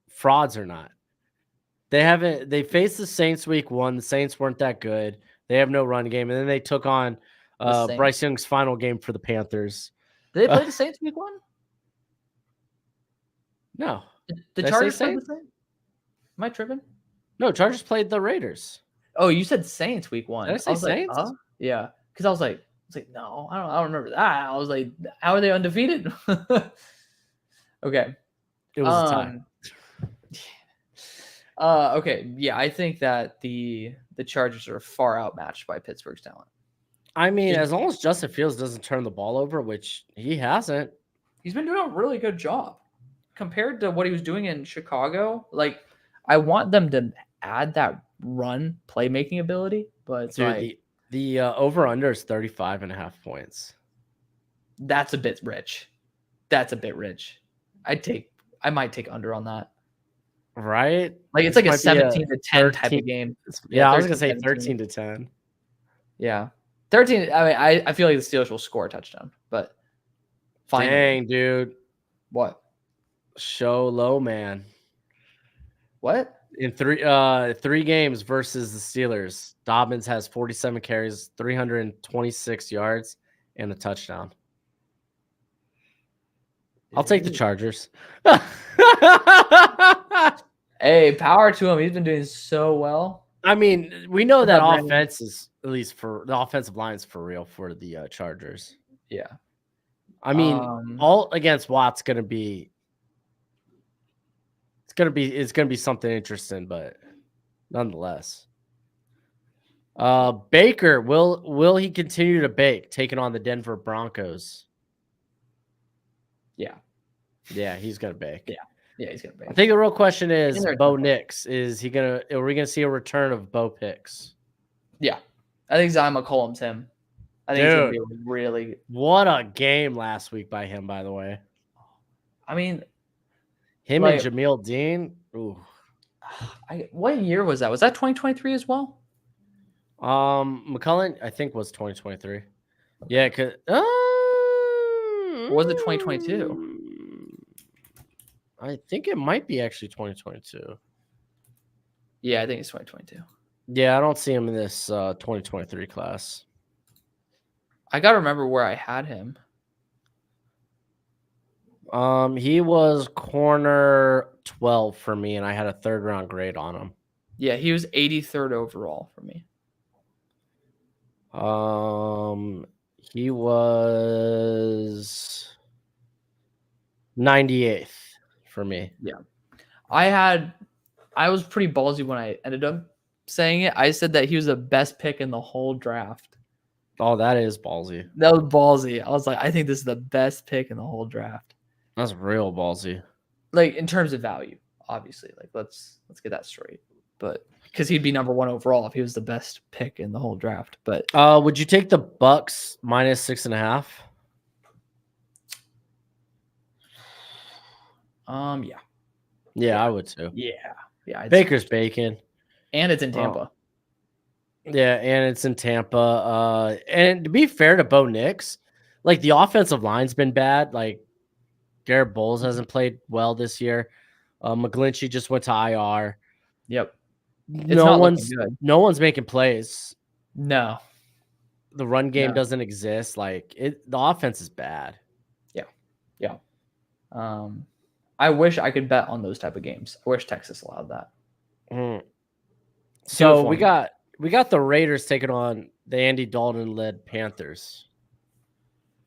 [SPEAKER 2] frauds or not. They faced the Saints week 1. The Saints weren't that good. They have no run game. And then they took on Bryce Young's final game for the Panthers.
[SPEAKER 1] Did they play the Saints week 1?
[SPEAKER 2] No.
[SPEAKER 1] The Chargers played the Saints? Am I tripping?
[SPEAKER 2] No, Chargers played the Raiders.
[SPEAKER 1] Oh, you said Saints week 1.
[SPEAKER 2] Did I say Saints?
[SPEAKER 1] Like, yeah. Because I was like, no, I don't remember that. I was like, how are they undefeated? Okay.
[SPEAKER 2] It was a time.
[SPEAKER 1] Okay. Yeah, I think that the Chargers are far outmatched by Pittsburgh's talent.
[SPEAKER 2] I mean, as long as Justin Fields doesn't turn the ball over, which he hasn't.
[SPEAKER 1] He's been doing a really good job compared to what he was doing in Chicago. Like, I want them to add that run playmaking ability, but
[SPEAKER 2] dude, the over-under is 35.5 points.
[SPEAKER 1] That's a bit rich. I might take under on that.
[SPEAKER 2] Right?
[SPEAKER 1] Like it's
[SPEAKER 2] This
[SPEAKER 1] like a
[SPEAKER 2] might be
[SPEAKER 1] 17-10 type of game.
[SPEAKER 2] Yeah, I was gonna say
[SPEAKER 1] 13-17.
[SPEAKER 2] 13-10.
[SPEAKER 1] Yeah. 13. I mean, I feel like the Steelers will score a touchdown, but finally.
[SPEAKER 2] Dang, dude.
[SPEAKER 1] What?
[SPEAKER 2] Show low, man.
[SPEAKER 1] What?
[SPEAKER 2] In three games versus the Steelers, Dobbins has 47 carries, 326 yards, and a touchdown. I'll take the Chargers.
[SPEAKER 1] Hey, power to him. He's been doing so well.
[SPEAKER 2] I mean, we know that offense is, at least for the offensive line's for real for the Chargers.
[SPEAKER 1] Yeah.
[SPEAKER 2] I mean, all against Watt's gonna be it's gonna be something interesting, but nonetheless. Baker, will he continue to bake taking on the Denver Broncos?
[SPEAKER 1] Yeah.
[SPEAKER 2] Yeah, he's gonna bake.
[SPEAKER 1] Yeah. Yeah, he's gonna bake.
[SPEAKER 2] I think the real question is Bo Nix. Are we gonna see a return of Bo Picks?
[SPEAKER 1] Yeah. I think Zion McCollum's him. I think it's gonna be really
[SPEAKER 2] what a game last week by him, by the way.
[SPEAKER 1] I mean,
[SPEAKER 2] him and Jamil Dean. Ooh.
[SPEAKER 1] What year was that? Was that 2023 as well?
[SPEAKER 2] McCullen, I think, was 2023. Yeah, cause
[SPEAKER 1] or was it 2022?
[SPEAKER 2] I think it might be actually 2022.
[SPEAKER 1] Yeah, I think it's 2022.
[SPEAKER 2] Yeah, I don't see him in this 2023 class.
[SPEAKER 1] I gotta remember where I had him.
[SPEAKER 2] He was corner 12 for me, and I had a 3rd round grade on him.
[SPEAKER 1] Yeah, he was 83rd overall for me.
[SPEAKER 2] He was 98th for me.
[SPEAKER 1] Yeah. I was pretty ballsy when I ended up saying it. I said that he was the best pick in the whole draft.
[SPEAKER 2] Oh, that is ballsy.
[SPEAKER 1] That was ballsy. I was like, I think this is the best pick in the whole draft.
[SPEAKER 2] That's real ballsy.
[SPEAKER 1] Like in terms of value, obviously. Like let's get that straight. But because he'd be number 1 overall if he was the best pick in the whole draft. But
[SPEAKER 2] would you take the Bucks -6.5? Yeah, I would too.
[SPEAKER 1] Yeah.
[SPEAKER 2] Baker's baking,
[SPEAKER 1] and it's in Tampa.
[SPEAKER 2] Yeah, and it's in Tampa. And to be fair to Bo Nix, like the offensive line's been bad. Like Garrett Bowles hasn't played well this year. McGlinchey just went to IR.
[SPEAKER 1] Yep.
[SPEAKER 2] No one's making plays.
[SPEAKER 1] No.
[SPEAKER 2] The run game doesn't exist. Like the offense is bad.
[SPEAKER 1] Yeah. I wish I could bet on those type of games. I wish Texas allowed that.
[SPEAKER 2] So we got the Raiders taking on the Andy Dalton-led Panthers.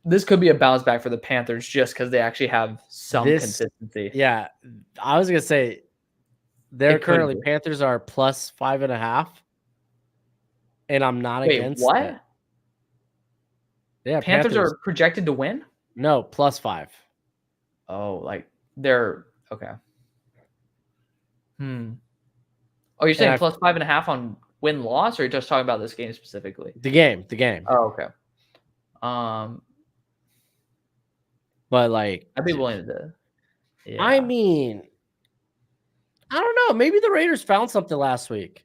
[SPEAKER 1] This could be a bounce back for the Panthers just because they actually have some consistency.
[SPEAKER 2] Yeah, I was gonna say they're currently Panthers are +5.5, and I'm not against
[SPEAKER 1] what?
[SPEAKER 2] That. Yeah,
[SPEAKER 1] Panthers are projected to win.
[SPEAKER 2] No, +5.
[SPEAKER 1] Oh, like they're okay. Oh, you're saying +5.5 on win-loss, or you're just talking about this game specifically?
[SPEAKER 2] The game.
[SPEAKER 1] Oh, okay.
[SPEAKER 2] But like,
[SPEAKER 1] I'd be willing to.
[SPEAKER 2] Yeah. I mean, I don't know. Maybe the Raiders found something last week.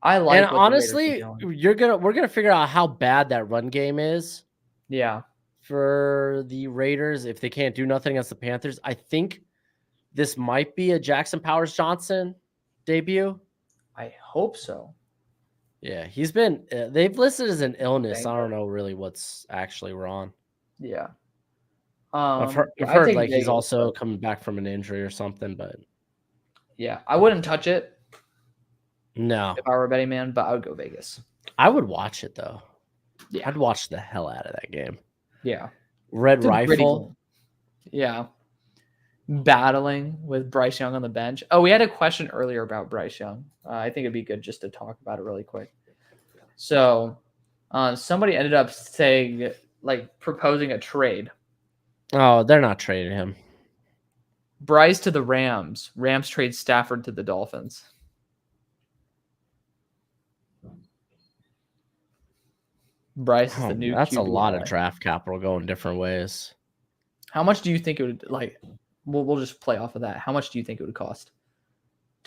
[SPEAKER 2] And honestly, we're gonna figure out how bad that run game is.
[SPEAKER 1] Yeah.
[SPEAKER 2] For the Raiders, if they can't do nothing against the Panthers, I think this might be a Jackson Powers-Johnson debut.
[SPEAKER 1] I hope so.
[SPEAKER 2] Yeah, he's been. They've listed as an illness. I don't know really what's actually wrong.
[SPEAKER 1] Yeah.
[SPEAKER 2] I've heard like he's also coming back from an injury or something, but
[SPEAKER 1] yeah, I wouldn't touch it.
[SPEAKER 2] No,
[SPEAKER 1] if I were a betting man, but I would go Vegas.
[SPEAKER 2] I would watch it though.
[SPEAKER 1] Yeah,
[SPEAKER 2] I'd watch the hell out of that game.
[SPEAKER 1] Yeah,
[SPEAKER 2] Red Rifle.
[SPEAKER 1] Yeah, battling with Bryce Young on the bench. Oh, we had a question earlier about Bryce Young. I think it'd be good just to talk about it really quick. So, somebody ended up saying, like, proposing a trade.
[SPEAKER 2] Oh, they're not trading him.
[SPEAKER 1] Bryce to the Rams. Rams trade Stafford to the Dolphins. Bryce is the new.
[SPEAKER 2] That's
[SPEAKER 1] QB
[SPEAKER 2] a lot of draft capital going different ways.
[SPEAKER 1] How much do you think it would like? We'll just play off of that. How much do you think it would cost?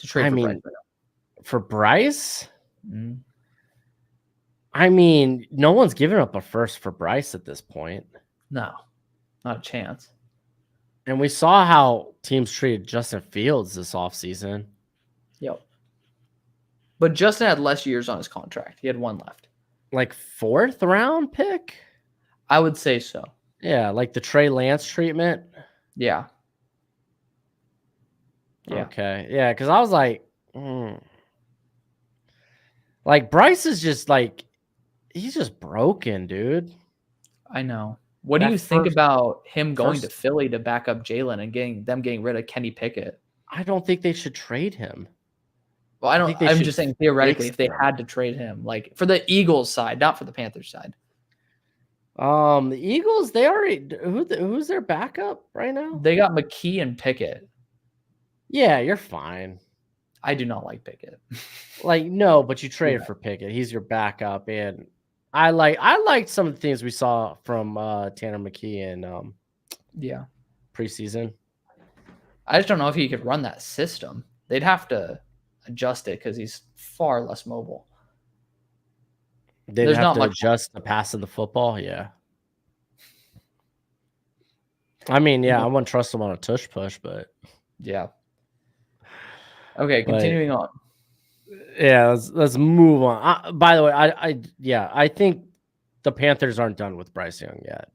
[SPEAKER 1] to trade for Bryce right now?
[SPEAKER 2] For Bryce?
[SPEAKER 1] Mm-hmm.
[SPEAKER 2] I mean, no one's giving up a first for Bryce at this point.
[SPEAKER 1] No, not a chance.
[SPEAKER 2] And we saw how teams treated Justin Fields this offseason.
[SPEAKER 1] Yep. But Justin had less years on his contract. He had one left.
[SPEAKER 2] Like 4th round pick?
[SPEAKER 1] I would say so.
[SPEAKER 2] Yeah, like the Trey Lance treatment.
[SPEAKER 1] Yeah.
[SPEAKER 2] Okay. Yeah, because I was like, like Bryce is just like, he's just broken, dude.
[SPEAKER 1] I know. What do you think about him going to Philly to back up Jalen and getting rid of Kenny Pickett?
[SPEAKER 2] I don't think they should trade him.
[SPEAKER 1] Well, I'm just saying theoretically, if they had to trade him, like for the Eagles side, not for the Panthers side.
[SPEAKER 2] The Eagles, they already who's their backup right now?
[SPEAKER 1] They got McKee and Pickett.
[SPEAKER 2] Yeah, you're fine.
[SPEAKER 1] I do not like Pickett.
[SPEAKER 2] Like, no, but you traded for Pickett. He's your backup, and I liked some of the things we saw from Tanner McKee in preseason.
[SPEAKER 1] I just don't know if he could run that system. They'd have to adjust it because he's far less mobile.
[SPEAKER 2] There's not much adjust the pass of the football. Yeah. I mean, I wouldn't trust him on a tush push, but
[SPEAKER 1] yeah. Okay, continuing on.
[SPEAKER 2] Yeah, let's move on. By the way, I think the Panthers aren't done with Bryce Young yet.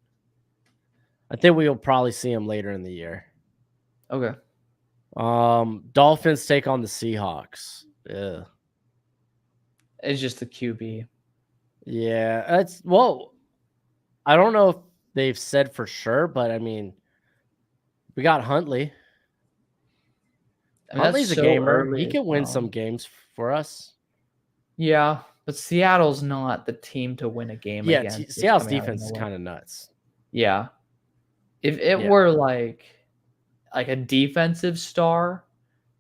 [SPEAKER 2] I think we'll probably see him later in the year.
[SPEAKER 1] Okay.
[SPEAKER 2] Dolphins take on the Seahawks. Yeah.
[SPEAKER 1] It's just the QB.
[SPEAKER 2] Yeah, I don't know if they've said for sure, but I mean, we got Huntley. Huntley's a gamer. He can win some games for us.
[SPEAKER 1] Yeah, but Seattle's not the team to win a game against.
[SPEAKER 2] Yeah, Seattle's defense is kind of nuts.
[SPEAKER 1] Yeah. If it were like a defensive star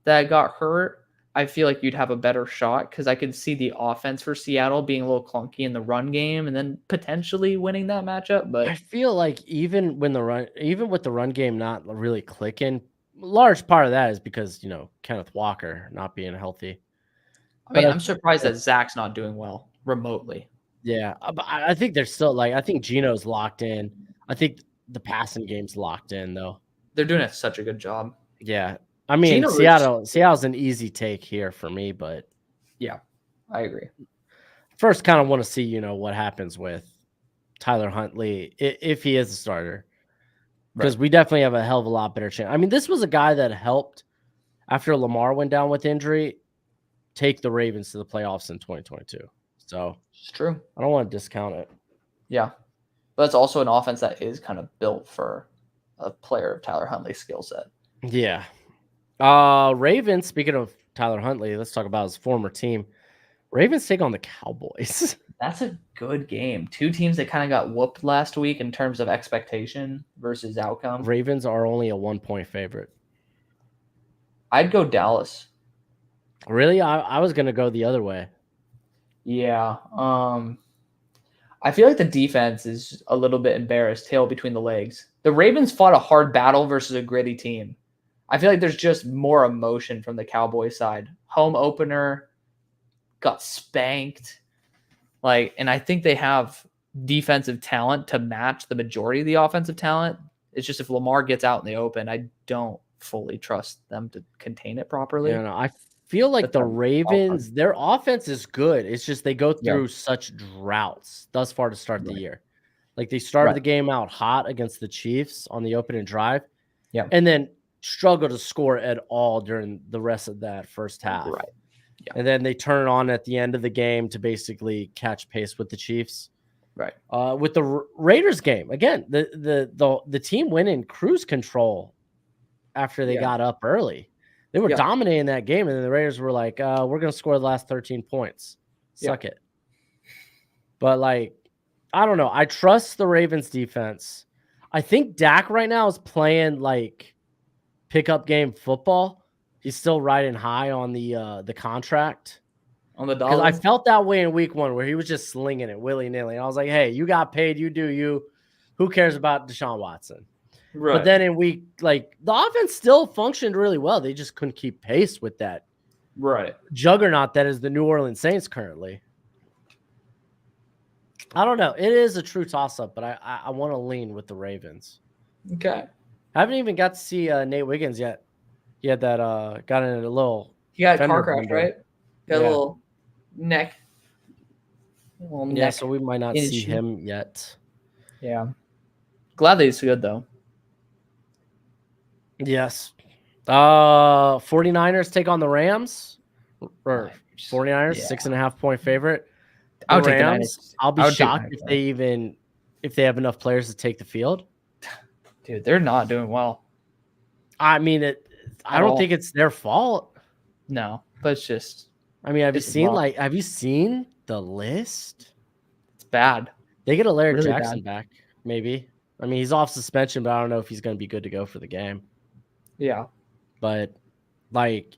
[SPEAKER 1] that got hurt, I feel like you'd have a better shot because I could see the offense for Seattle being a little clunky in the run game and then potentially winning that matchup. But
[SPEAKER 2] I feel like even with the run game not really clicking, large part of that is because, Kenneth Walker not being healthy.
[SPEAKER 1] I mean, I'm surprised that Zach's not doing well remotely.
[SPEAKER 2] Yeah, but I think they're still I think Geno's locked in. I think the passing game's locked in though.
[SPEAKER 1] They're doing such a good job.
[SPEAKER 2] Yeah. I mean, Seattle's an easy take here for me, but
[SPEAKER 1] yeah, I agree.
[SPEAKER 2] First, kind of want to see, what happens with Tyler Huntley if he is a starter, because we definitely have a hell of a lot better chance. I mean, this was a guy that helped after Lamar went down with injury, take the Ravens to the playoffs in 2022. So
[SPEAKER 1] it's true.
[SPEAKER 2] I don't want to discount it.
[SPEAKER 1] Yeah, but it's also an offense that is kind of built for a player of Tyler Huntley's skill set.
[SPEAKER 2] Yeah. Ravens, speaking of Tyler Huntley, let's talk about his former team. Ravens take on the Cowboys.
[SPEAKER 1] That's a good game. Two teams that kind of got whooped last week in terms of expectation versus outcome.
[SPEAKER 2] Ravens are only a 1-point favorite.
[SPEAKER 1] I'd go Dallas.
[SPEAKER 2] Really? I was going to go the other way.
[SPEAKER 1] Yeah. I feel like the defense is a little bit embarrassed, tail between the legs. The Ravens fought a hard battle versus a gritty team. I feel like there's just more emotion from the Cowboys side. Home opener, got spanked. And I think they have defensive talent to match the majority of the offensive talent. It's just if Lamar gets out in the open, I don't fully trust them to contain it properly.
[SPEAKER 2] Yeah, no, I feel like the Ravens, their offense is good. It's just they go through such droughts thus far to start the year. Like they started the game out hot against the Chiefs on the opening drive.
[SPEAKER 1] Yeah.
[SPEAKER 2] And then struggle to score at all during the rest of that first half.
[SPEAKER 1] Right. Yeah.
[SPEAKER 2] And then they turn on at the end of the game to basically catch pace with the Chiefs.
[SPEAKER 1] Right.
[SPEAKER 2] With the Raiders game, again, the team went in cruise control after they got up early. They were dominating that game, and then the Raiders were like, we're going to score the last 13 points. Suck it. But, I don't know. I trust the Ravens defense. I think Dak right now is playing, pickup game football. He's still riding high on the contract.
[SPEAKER 1] On the dollar?
[SPEAKER 2] Because I felt that way in week 1 where he was just slinging it willy-nilly. And I was like, hey, you got paid. You do you. Who cares about Deshaun Watson?
[SPEAKER 1] Right.
[SPEAKER 2] But then in week, the offense still functioned really well. They just couldn't keep pace with that
[SPEAKER 1] Right.
[SPEAKER 2] juggernaut that is the New Orleans Saints currently. I don't know. It is a true toss-up, but I want to lean with the Ravens.
[SPEAKER 1] Okay.
[SPEAKER 2] I haven't even got to see Nate Wiggins yet. He had that got in a little.
[SPEAKER 1] He got a
[SPEAKER 2] fender
[SPEAKER 1] car crash,
[SPEAKER 2] bender.
[SPEAKER 1] right? Got
[SPEAKER 2] Yeah.
[SPEAKER 1] a little neck.
[SPEAKER 2] Yeah, so we might not see
[SPEAKER 1] issue.
[SPEAKER 2] him yet.
[SPEAKER 1] Yeah. Glad that he's good though.
[SPEAKER 2] Yes. 49ers take on the Rams. Or 49ers, 6.5 point favorite.
[SPEAKER 1] I would take the Niners.
[SPEAKER 2] I'll be shocked if they have enough players to take the field.
[SPEAKER 1] Dude, they're not doing well.
[SPEAKER 2] I mean, I don't think it's their fault.
[SPEAKER 1] No, but it's just.
[SPEAKER 2] I mean, have you seen the list?
[SPEAKER 1] It's bad.
[SPEAKER 2] They get a Larry Jackson back, maybe. I mean, he's off suspension, but I don't know if he's going to be good to go for the game.
[SPEAKER 1] Yeah.
[SPEAKER 2] But, like,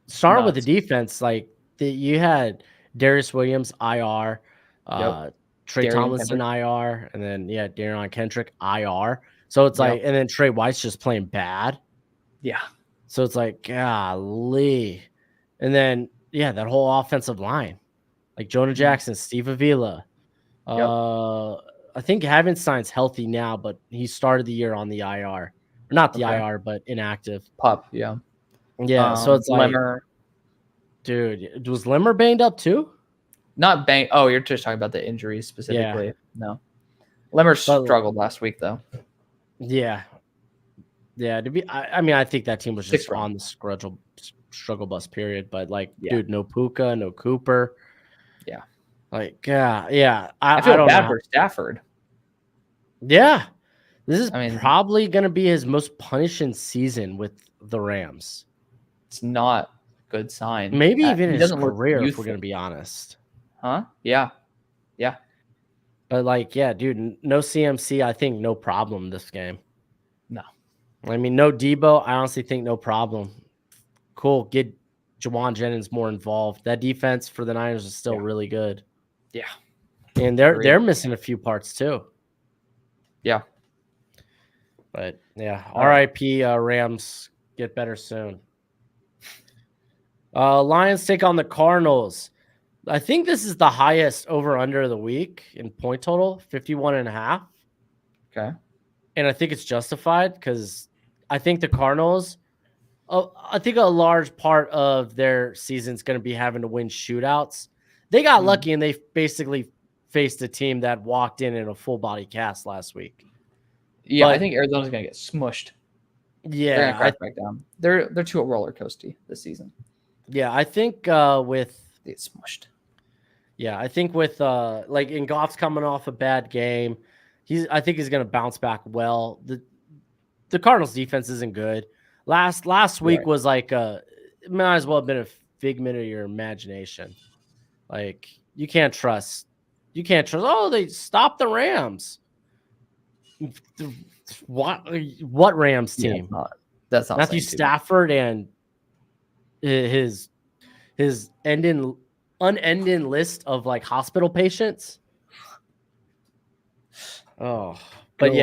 [SPEAKER 2] starting with the defense, like, you had Darius Williams, IR, Trey Tomlinson, IR, and then, Darion Kendrick, IR. So it's like, and then Trey White's just playing bad. Yeah. So it's like, golly. And then, that whole offensive line. Like Jonah Jackson, Steve Avila. I think Havenstein's healthy now, but he started the year on the IR. Not the IR, but inactive.
[SPEAKER 1] Pup, yeah.
[SPEAKER 2] Yeah, so it's like Limmer. Dude, was Limmer banged up too?
[SPEAKER 1] Not banged. Oh, you're just talking about the injuries specifically. Yeah. No. Limmer struggled last week though. Yeah. Yeah, I think that team was just on the struggle bus period, but dude, no Puka, no Cooper. Yeah. Like, I feel bad for Stafford. Yeah. This is probably going to be his most punishing season with the Rams. It's not a good sign. Maybe even his career, if we're going to be honest. Huh? Yeah. Yeah. But dude, no CMC, I think no problem this game. No. I mean, no Debo, I honestly think no problem. Cool. Get Jawan Jennings more involved. That defense for the Niners is still really good. Yeah. And they're missing a few parts too. Yeah. But RIP Rams, get better soon. Lions take on the Cardinals. I think this is the highest over under of the week in point total, 51.5. Okay. And I think it's justified because I think the Cardinals, I think a large part of their season is going to be having to win shootouts. They got lucky and they basically faced a team that walked in a full body cast last week. Yeah, but I think Arizona's going to get smushed. Yeah. They're going to crash back down. They're too roller coasty this season. Yeah, I think with they get smushed. Yeah, I think with in Goff's coming off a bad game, I think he's going to bounce back well. The Cardinals defense isn't good. Last week was it might as well have been a figment of your imagination. Like you can't trust. Oh, they stopped the Rams. What Rams team? Yeah, that's not Matthew Stafford and his unending list of hospital patients. Oh, but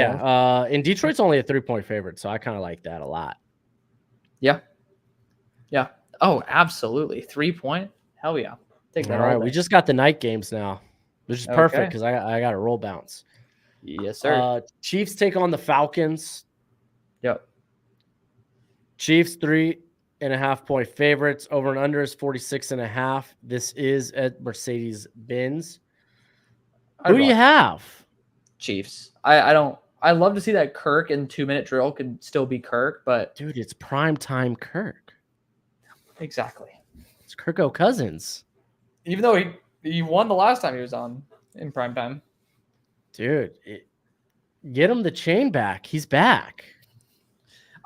[SPEAKER 1] in Detroit's only a 3-point favorite, so I kind of like that a lot. Yeah. Yeah. Oh, absolutely. 3-point? Hell yeah. Take that. All right, we just got the night games now, which is perfect because I got a roll bounce. Yes, sir. Chiefs take on the Falcons. Yep. Chiefs 3.5 point favorites. Over and under is 46.5. This is at Mercedes-Benz. Who do you have? Chiefs. I love to see that Kirk in 2-minute drill could still be Kirk, but dude, it's primetime Kirk. Exactly. It's Kirk Cousins. Even though he won the last time he was on in primetime. Dude, get him the chain back. He's back.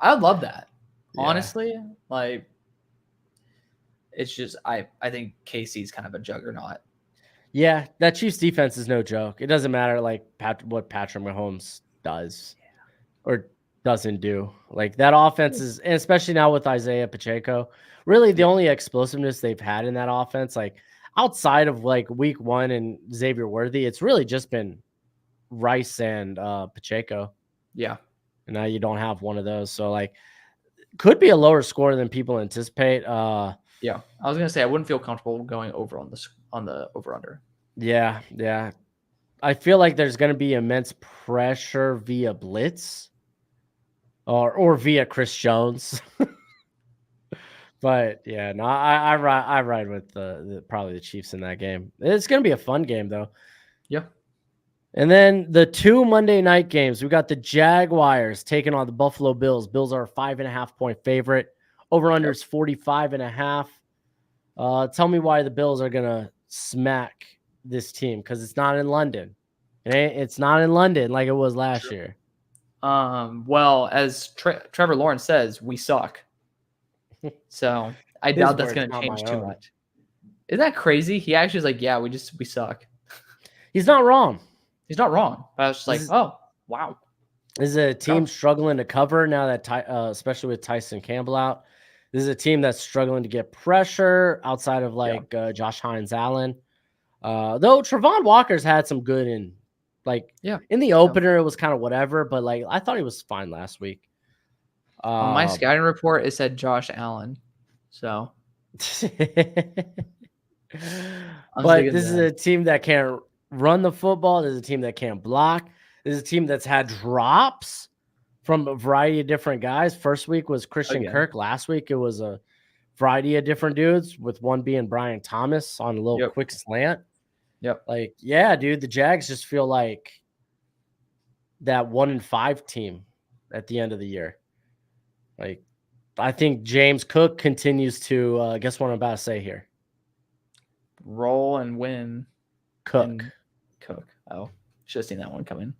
[SPEAKER 1] I love that. Yeah. Honestly, it's just I think KC's kind of a juggernaut. Yeah, that Chiefs defense is no joke. It doesn't matter what Patrick Mahomes does or doesn't do. That offense is, and especially now with Isaiah Pacheco, really the only explosiveness they've had in that offense, outside of week 1 and Xavier Worthy, it's really just been Rice and Pacheco. Yeah. And now you don't have one of those. So could be a lower score than people anticipate. Yeah, I was gonna say I wouldn't feel comfortable going over on the over under.
[SPEAKER 2] Yeah. I feel like there's going to be immense pressure via blitz or via Chris Jones. But yeah, no, I ride with probably the Chiefs in that game. It's going to be a fun game though.
[SPEAKER 1] Yeah.
[SPEAKER 2] And then the 2 Monday night games, we got the Jaguars taking on the Buffalo Bills. Bills are a 5.5-point favorite. Over under is 45.5. Tell me why the Bills are going to smack this team, because it's not in London. It's not in London like it was last year.
[SPEAKER 1] Well, as Trevor Lawrence says, we suck. So I doubt that's going to change too much. Isn't that crazy? He actually is like, yeah, we suck.
[SPEAKER 2] He's not wrong.
[SPEAKER 1] He's not wrong. But I was just like, oh, wow.
[SPEAKER 2] This is a team struggling to cover now that, especially with Tyson Campbell out. This is a team that's struggling to get pressure outside of Josh Hines-Allen. Though Travon Walker's had some good in the opener, it was kind of whatever, but I thought he was fine last week.
[SPEAKER 1] On my scouting report, it said Josh Allen. So,
[SPEAKER 2] but this is a team that can't run the football. This is a team that can't block. This is a team that's had drops from a variety of different guys. First week was Christian Kirk. Last week it was a variety of different dudes, with one being Brian Thomas on a little quick slant.
[SPEAKER 1] Yep.
[SPEAKER 2] Dude, the Jags just feel like that 1-5 team at the end of the year. I think James Cook continues to guess what I'm about to say here.
[SPEAKER 1] Roll and win.
[SPEAKER 2] Cook.
[SPEAKER 1] Oh, should have seen that one coming.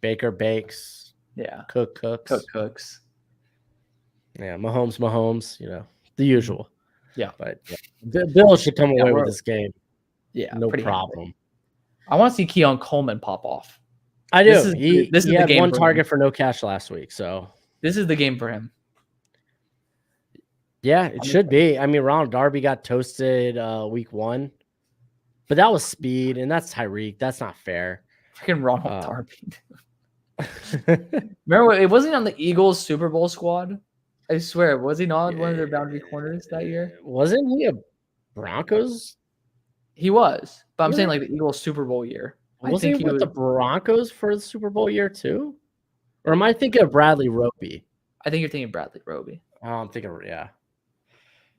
[SPEAKER 2] Baker bakes.
[SPEAKER 1] Yeah.
[SPEAKER 2] Cook cooks.
[SPEAKER 1] Cook cooks.
[SPEAKER 2] Yeah, Mahomes, the usual.
[SPEAKER 1] Yeah.
[SPEAKER 2] But Bill should come away with this game.
[SPEAKER 1] Yeah,
[SPEAKER 2] no problem.
[SPEAKER 1] I want to see Keon Coleman pop off.
[SPEAKER 2] I do.
[SPEAKER 1] He
[SPEAKER 2] had one target for no catch last week, so
[SPEAKER 1] this is the game for him.
[SPEAKER 2] Yeah, it should be. I mean, Ronald Darby got toasted week 1, but that was speed, and that's Tyreek. That's not fair.
[SPEAKER 1] Freaking Ronald Darby. Remember, it wasn't on the Eagles Super Bowl squad. I swear, was he not one of their boundary corners that year?
[SPEAKER 2] Wasn't he a Broncos?
[SPEAKER 1] He was, but I'm saying the Eagles Super Bowl year.
[SPEAKER 2] Wasn't he with the Broncos for the Super Bowl year too? Or am I thinking of Bradley Roby?
[SPEAKER 1] I think you're thinking Bradley Roby.
[SPEAKER 2] Oh, I'm thinking, yeah.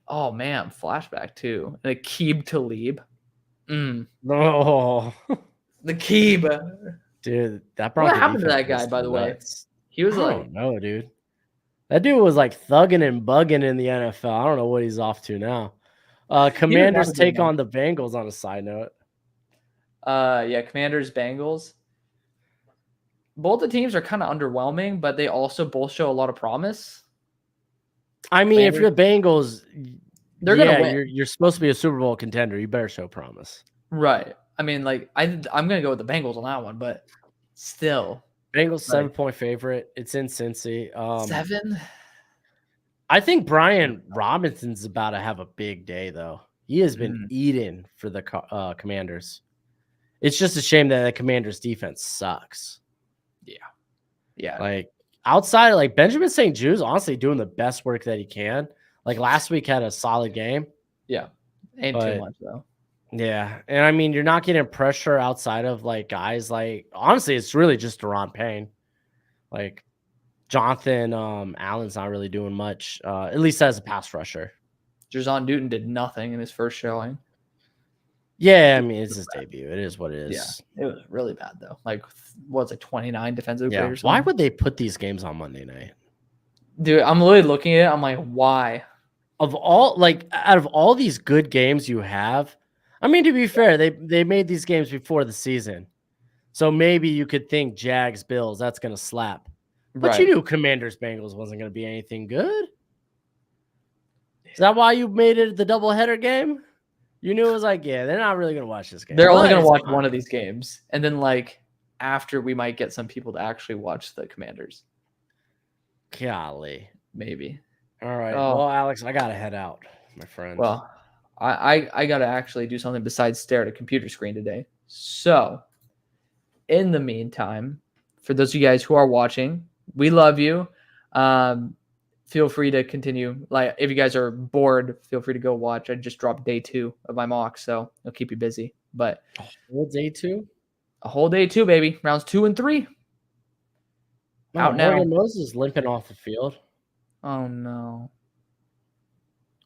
[SPEAKER 1] Oh man, flashback too. And Aqib Talib.
[SPEAKER 2] No,
[SPEAKER 1] the Aqib.
[SPEAKER 2] Dude, that
[SPEAKER 1] what happened to that guy? By the way, he was
[SPEAKER 2] no, dude. That dude was thugging and bugging in the NFL. I don't know what he's off to now. Commanders take on the Bengals on a side note.
[SPEAKER 1] Yeah, Commanders, Bengals. Both the teams are kind of underwhelming, but they also both show a lot of promise.
[SPEAKER 2] I mean, if you're the Bengals,
[SPEAKER 1] they're gonna win.
[SPEAKER 2] You're supposed to be a Super Bowl contender. You better show promise.
[SPEAKER 1] Right. I mean, I'm gonna go with the Bengals on that one, but still.
[SPEAKER 2] Bengals 7-point favorite. It's in Cincy.
[SPEAKER 1] 7?
[SPEAKER 2] I think Brian Robinson's about to have a big day, though. He has been eating for the Commanders. It's just a shame that the Commanders' defense sucks.
[SPEAKER 1] Yeah.
[SPEAKER 2] Outside of Benjamin St. Jude's honestly doing the best work that he can. Last week had a solid game.
[SPEAKER 1] Yeah. Ain't too much, though.
[SPEAKER 2] Yeah. And I mean, you're not getting pressure outside of guys honestly, it's really just Deron Payne. Jonathan Allen's not really doing much, at least as a pass rusher.
[SPEAKER 1] Jason Newton did nothing in his first showing.
[SPEAKER 2] Yeah, I mean, it's his debut. It is what it is.
[SPEAKER 1] Yeah, it was really bad, though. 29 defensive players?
[SPEAKER 2] Why would they put these games on Monday night?
[SPEAKER 1] Dude, I'm literally looking at it. I'm like, why?
[SPEAKER 2] Out of all these good games you have, I mean, to be fair, they made these games before the season. So maybe you could think Jags, Bills, that's going to slap. But you knew Commanders, Bengals wasn't going to be anything good. Is that why you made it the doubleheader game? You knew it was they're not really going to watch this game.
[SPEAKER 1] They're only going to watch one of these games. And then, after we might get some people to actually watch the Commanders.
[SPEAKER 2] Golly.
[SPEAKER 1] Maybe.
[SPEAKER 2] All right. Well, Alex, I got to head out, my friend.
[SPEAKER 1] Well, I got to actually do something besides stare at a computer screen today. So, in the meantime, for those of you guys who are watching, we love you. feel free to continue. Like, if you guys are bored, feel free to go watch. I just dropped day 2 of my mock, so it'll keep you busy. But
[SPEAKER 2] day 2?
[SPEAKER 1] A whole day 2, baby. Rounds 2 and 3. Out now.
[SPEAKER 2] Morgan Moses limping off the field.
[SPEAKER 1] Oh no.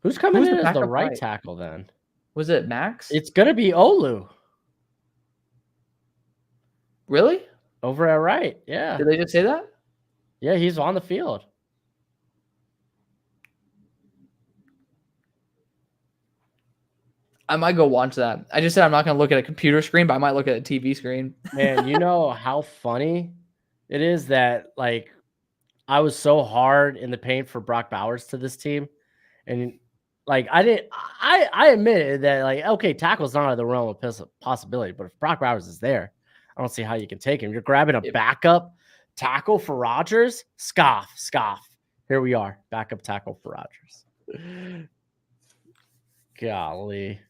[SPEAKER 2] Who's coming in as the right tackle then?
[SPEAKER 1] Was it Max?
[SPEAKER 2] It's gonna be Olu.
[SPEAKER 1] Really?
[SPEAKER 2] Over at right, yeah.
[SPEAKER 1] Did they just say that?
[SPEAKER 2] Yeah, he's on the field.
[SPEAKER 1] I might go watch that. I just said I'm not going to look at a computer screen, but I might look at a TV screen.
[SPEAKER 2] Man, you know how funny it is that, like, I was so hard in the paint for Brock Bowers to this team. And, like, I admitted that, like, okay, tackle's not out of the realm of possibility, but if Brock Bowers is there, I don't see how you can take him. You're grabbing a backup tackle for Rodgers? Scoff. Here we are, backup tackle for Rodgers. Golly.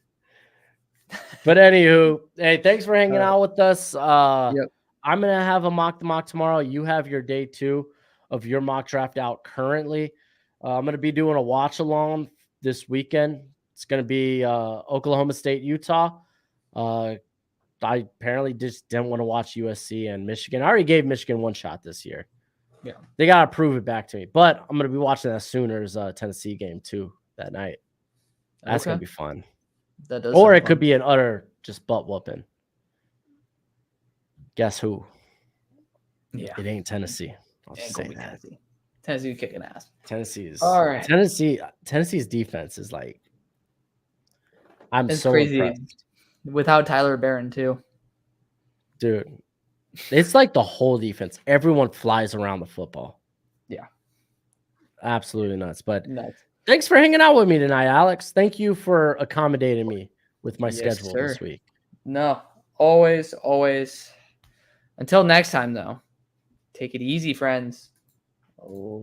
[SPEAKER 2] But anywho, hey, thanks for hanging out with us. I'm going to have a mock tomorrow. You have your day 2 of your mock draft out currently. I'm going to be doing a watch along this weekend. It's going to be Oklahoma State, Utah. I apparently just didn't want to watch USC and Michigan. I already gave Michigan one shot this year.
[SPEAKER 1] Yeah.
[SPEAKER 2] They got to prove it back to me. But I'm going to be watching that Sooners Tennessee game too that night. That's going to be fun.
[SPEAKER 1] That does.
[SPEAKER 2] Or it could be an utter just butt whooping. Guess who?
[SPEAKER 1] Yeah.
[SPEAKER 2] It ain't Tennessee. I'll just say that.
[SPEAKER 1] Tennessee kicking ass.
[SPEAKER 2] Tennessee's
[SPEAKER 1] all right.
[SPEAKER 2] Tennessee's defense is like, it's so
[SPEAKER 1] crazy.
[SPEAKER 2] Impressed.
[SPEAKER 1] Without Tyler Barron too.
[SPEAKER 2] Dude. It's like the whole defense. Everyone flies around the football.
[SPEAKER 1] Yeah.
[SPEAKER 2] Absolutely nuts. But
[SPEAKER 1] nuts.
[SPEAKER 2] Thanks for hanging out with me tonight, Alex. Thank you for accommodating me with my schedule this week.
[SPEAKER 1] No, always. Until next time, though, take it easy, friends. Oh.